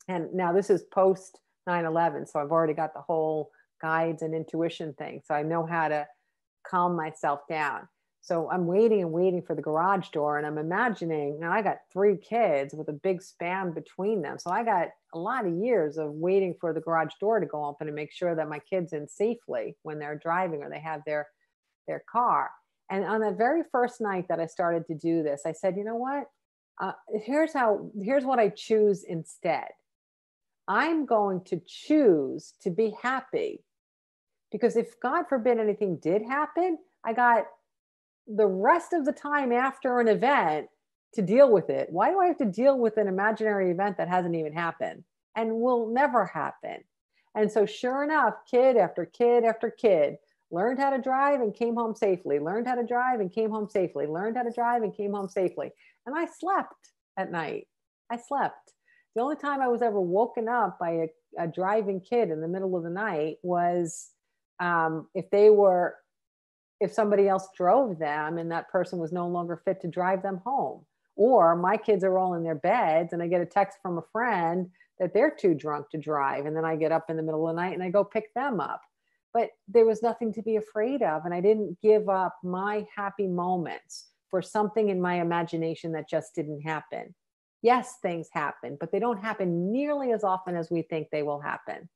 And now this is post 9/11, so I've already got the whole guides and intuition thing. So I know how to calm myself down. So I'm waiting and waiting for the garage door, and I'm imagining, now I got 3 kids with a big span between them. So I got a lot of years of waiting for the garage door to go open and make sure that my kid's in safely when they're driving or they have their car. And on the very first night that I started to do this, I said, you know what? Here's what I choose instead. I'm going to choose to be happy, because if God forbid anything did happen, I got the rest of the time after an event to deal with it. Why do I have to deal with an imaginary event that hasn't even happened and will never happen? And so sure enough, kid after kid after kid learned how to drive and came home safely, learned how to drive and came home safely, learned how to drive and came home safely. And I slept at night. I slept. The only time I was ever woken up by a driving kid in the middle of the night was if somebody else drove them and that person was no longer fit to drive them home. Or my kids are all in their beds and I get a text from a friend that they're too drunk to drive. And then I get up in the middle of the night and I go pick them up. But there was nothing to be afraid of. And I didn't give up my happy moments for something in my imagination that just didn't happen. Yes, things happen, but they don't happen nearly as often as we think they will happen.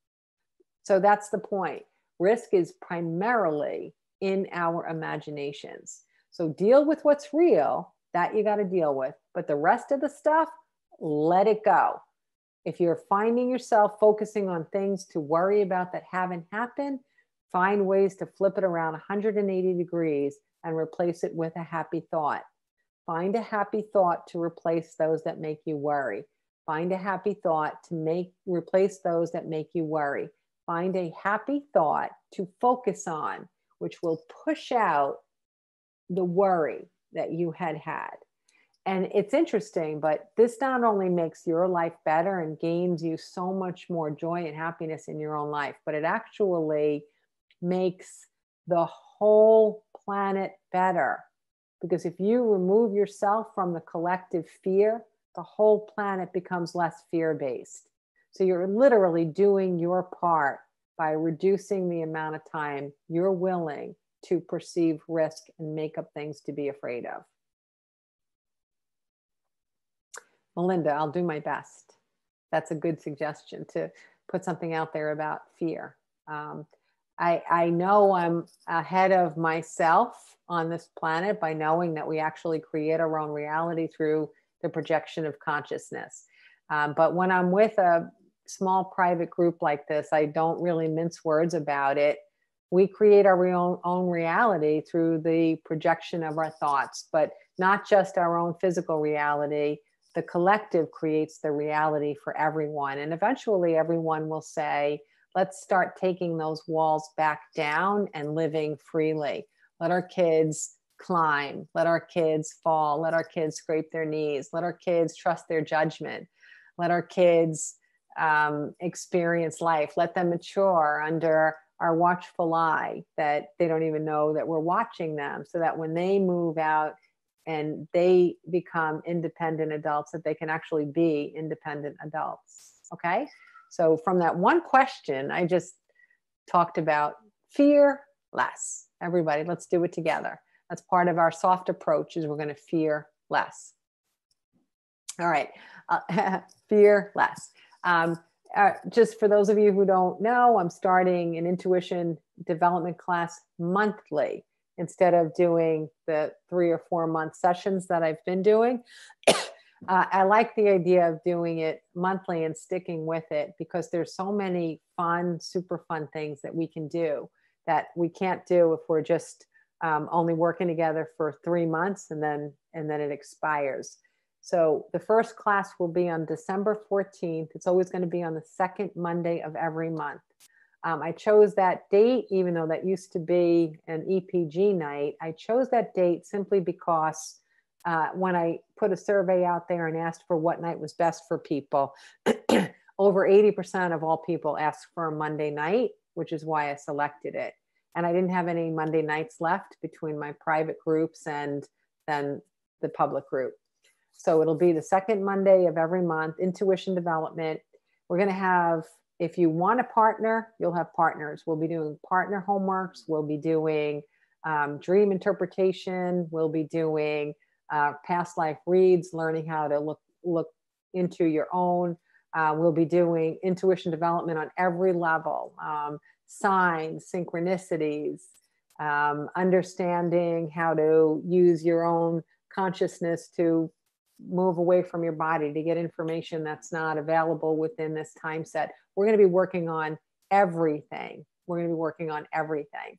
So that's the point. Risk is primarily in our imaginations. So deal with what's real, that you got to deal with. But the rest of the stuff, let it go. If you're finding yourself focusing on things to worry about that haven't happened, find ways to flip it around 180 degrees and replace it with a happy thought. Find a happy thought to replace those that make you worry. Find a happy thought to replace those that make you worry. Find a happy thought to focus on, which will push out the worry that you had. And it's interesting, but this not only makes your life better and gains you so much more joy and happiness in your own life, but it actually makes the whole planet better. Because if you remove yourself from the collective fear, the whole planet becomes less fear-based. So you're literally doing your part by reducing the amount of time you're willing to perceive risk and make up things to be afraid of. Melinda, I'll do my best. That's a good suggestion, to put something out there about fear. I know I'm ahead of myself on this planet by knowing that we actually create our own reality through the projection of consciousness. But when I'm with a small private group like this, I don't really mince words about it. We create our own reality through the projection of our thoughts, but not just our own physical reality. The collective creates the reality for everyone. And eventually everyone will say, let's start taking those walls back down and living freely. Let our kids climb, let our kids fall, let our kids scrape their knees, let our kids trust their judgment, let our kids experience life, let them mature under our watchful eye, that they don't even know that we're watching them, so that when they move out and they become independent adults, that they can actually be independent adults. Okay. So from that one question, I just talked about fear less. Everybody, let's do it together. That's part of our soft approach, is we're going to fear less. All right. Fear less. Just for those of you who don't know, I'm starting an intuition development class monthly instead of doing the 3 or 4 month sessions that I've been doing. I like the idea of doing it monthly and sticking with it, because there's so many fun, super fun things that we can do that we can't do if we're just only working together for 3 months and then it expires. So the first class will be on December 14th. It's always going to be on the second Monday of every month. I chose that date, even though that used to be an EPG night. I chose that date simply because when I put a survey out there and asked for what night was best for people, over 80% of all people asked for a Monday night, which is why I selected it. And I didn't have any Monday nights left between my private groups and then the public group. So it'll be the second Monday of every month, intuition development. We're going to have, if you want a partner, you'll have partners. We'll be doing partner homeworks. We'll be doing dream interpretation. We'll be doing past life reads, learning how to look into your own. We'll be doing intuition development on every level, signs, synchronicities, understanding how to use your own consciousness to move away from your body to get information that's not available within this time set. We're going to be working on everything. We're going to be working on everything.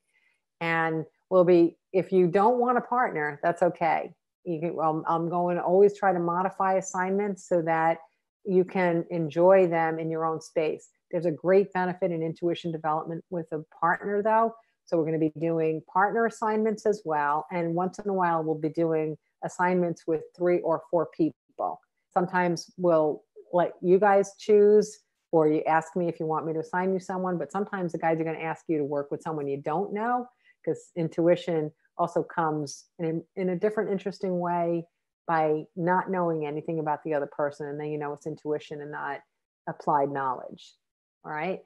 And we'll be, if you don't want a partner, that's okay. You can, I'm going to always try to modify assignments so that you can enjoy them in your own space. There's a great benefit in intuition development with a partner though. So we're going to be doing partner assignments as well. And once in a while, we'll be doing assignments with 3 or 4 people. Sometimes we'll let you guys choose, or you ask me if you want me to assign you someone, but sometimes the guys are going to ask you to work with someone you don't know, because intuition also comes in a different, interesting way by not knowing anything about the other person. And then you know it's intuition and not applied knowledge. All right.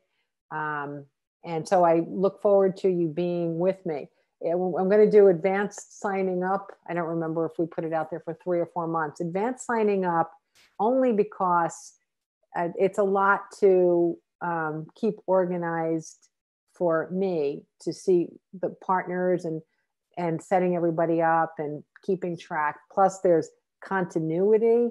And so I look forward to you being with me. I'm going to do advanced signing up. I don't remember if we put it out there for 3 or 4 months. Advanced signing up only because it's a lot to keep organized for me to see the partners and setting everybody up and keeping track. Plus there's continuity.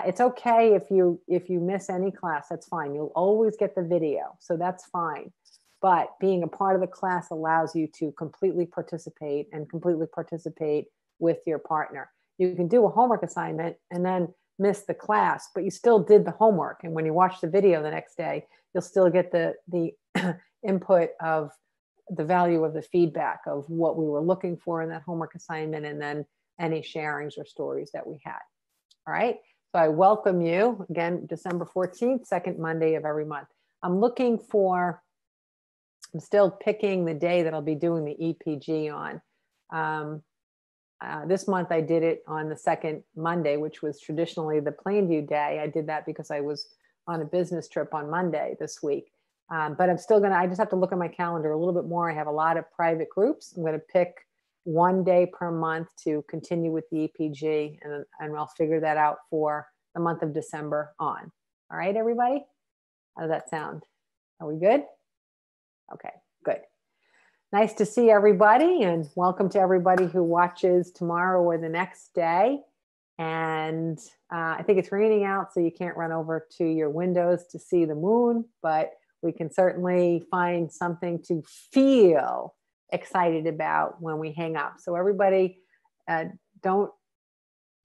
It's okay if you miss any class, that's fine. You'll always get the video, so that's fine. But being a part of the class allows you to completely participate with your partner. You can do a homework assignment and then miss the class, but you still did the homework. And when you watch the video the next day, you'll still get the input of the value of the feedback of what we were looking for in that homework assignment, and then any sharings or stories that we had. All right. So I welcome you again, December 14th, second Monday of every month. I'm still picking the day that I'll be doing the EPG on. This month I did it on the second Monday, which was traditionally the Plainview day. I did that because I was on a business trip on Monday this week. But I'm still I just have to look at my calendar a little bit more. I have a lot of private groups. I'm going to pick one day per month to continue with the EPG, and I'll figure that out for the month of December on. All right, everybody? How does that sound? Are we good? Okay, good. Nice to see everybody, and welcome to everybody who watches tomorrow or the next day. And I think it's raining out, so you can't run over to your windows to see the moon, but we can certainly find something to feel excited about when we hang up. So everybody, don't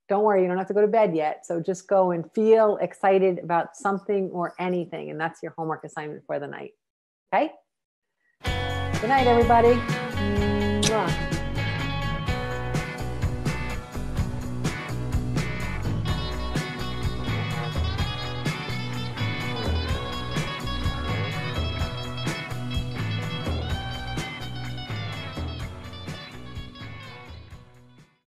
worry, you don't have to go to bed yet. So just go and feel excited about something or anything, and that's your homework assignment for the night. Okay? Good night, everybody. Mwah.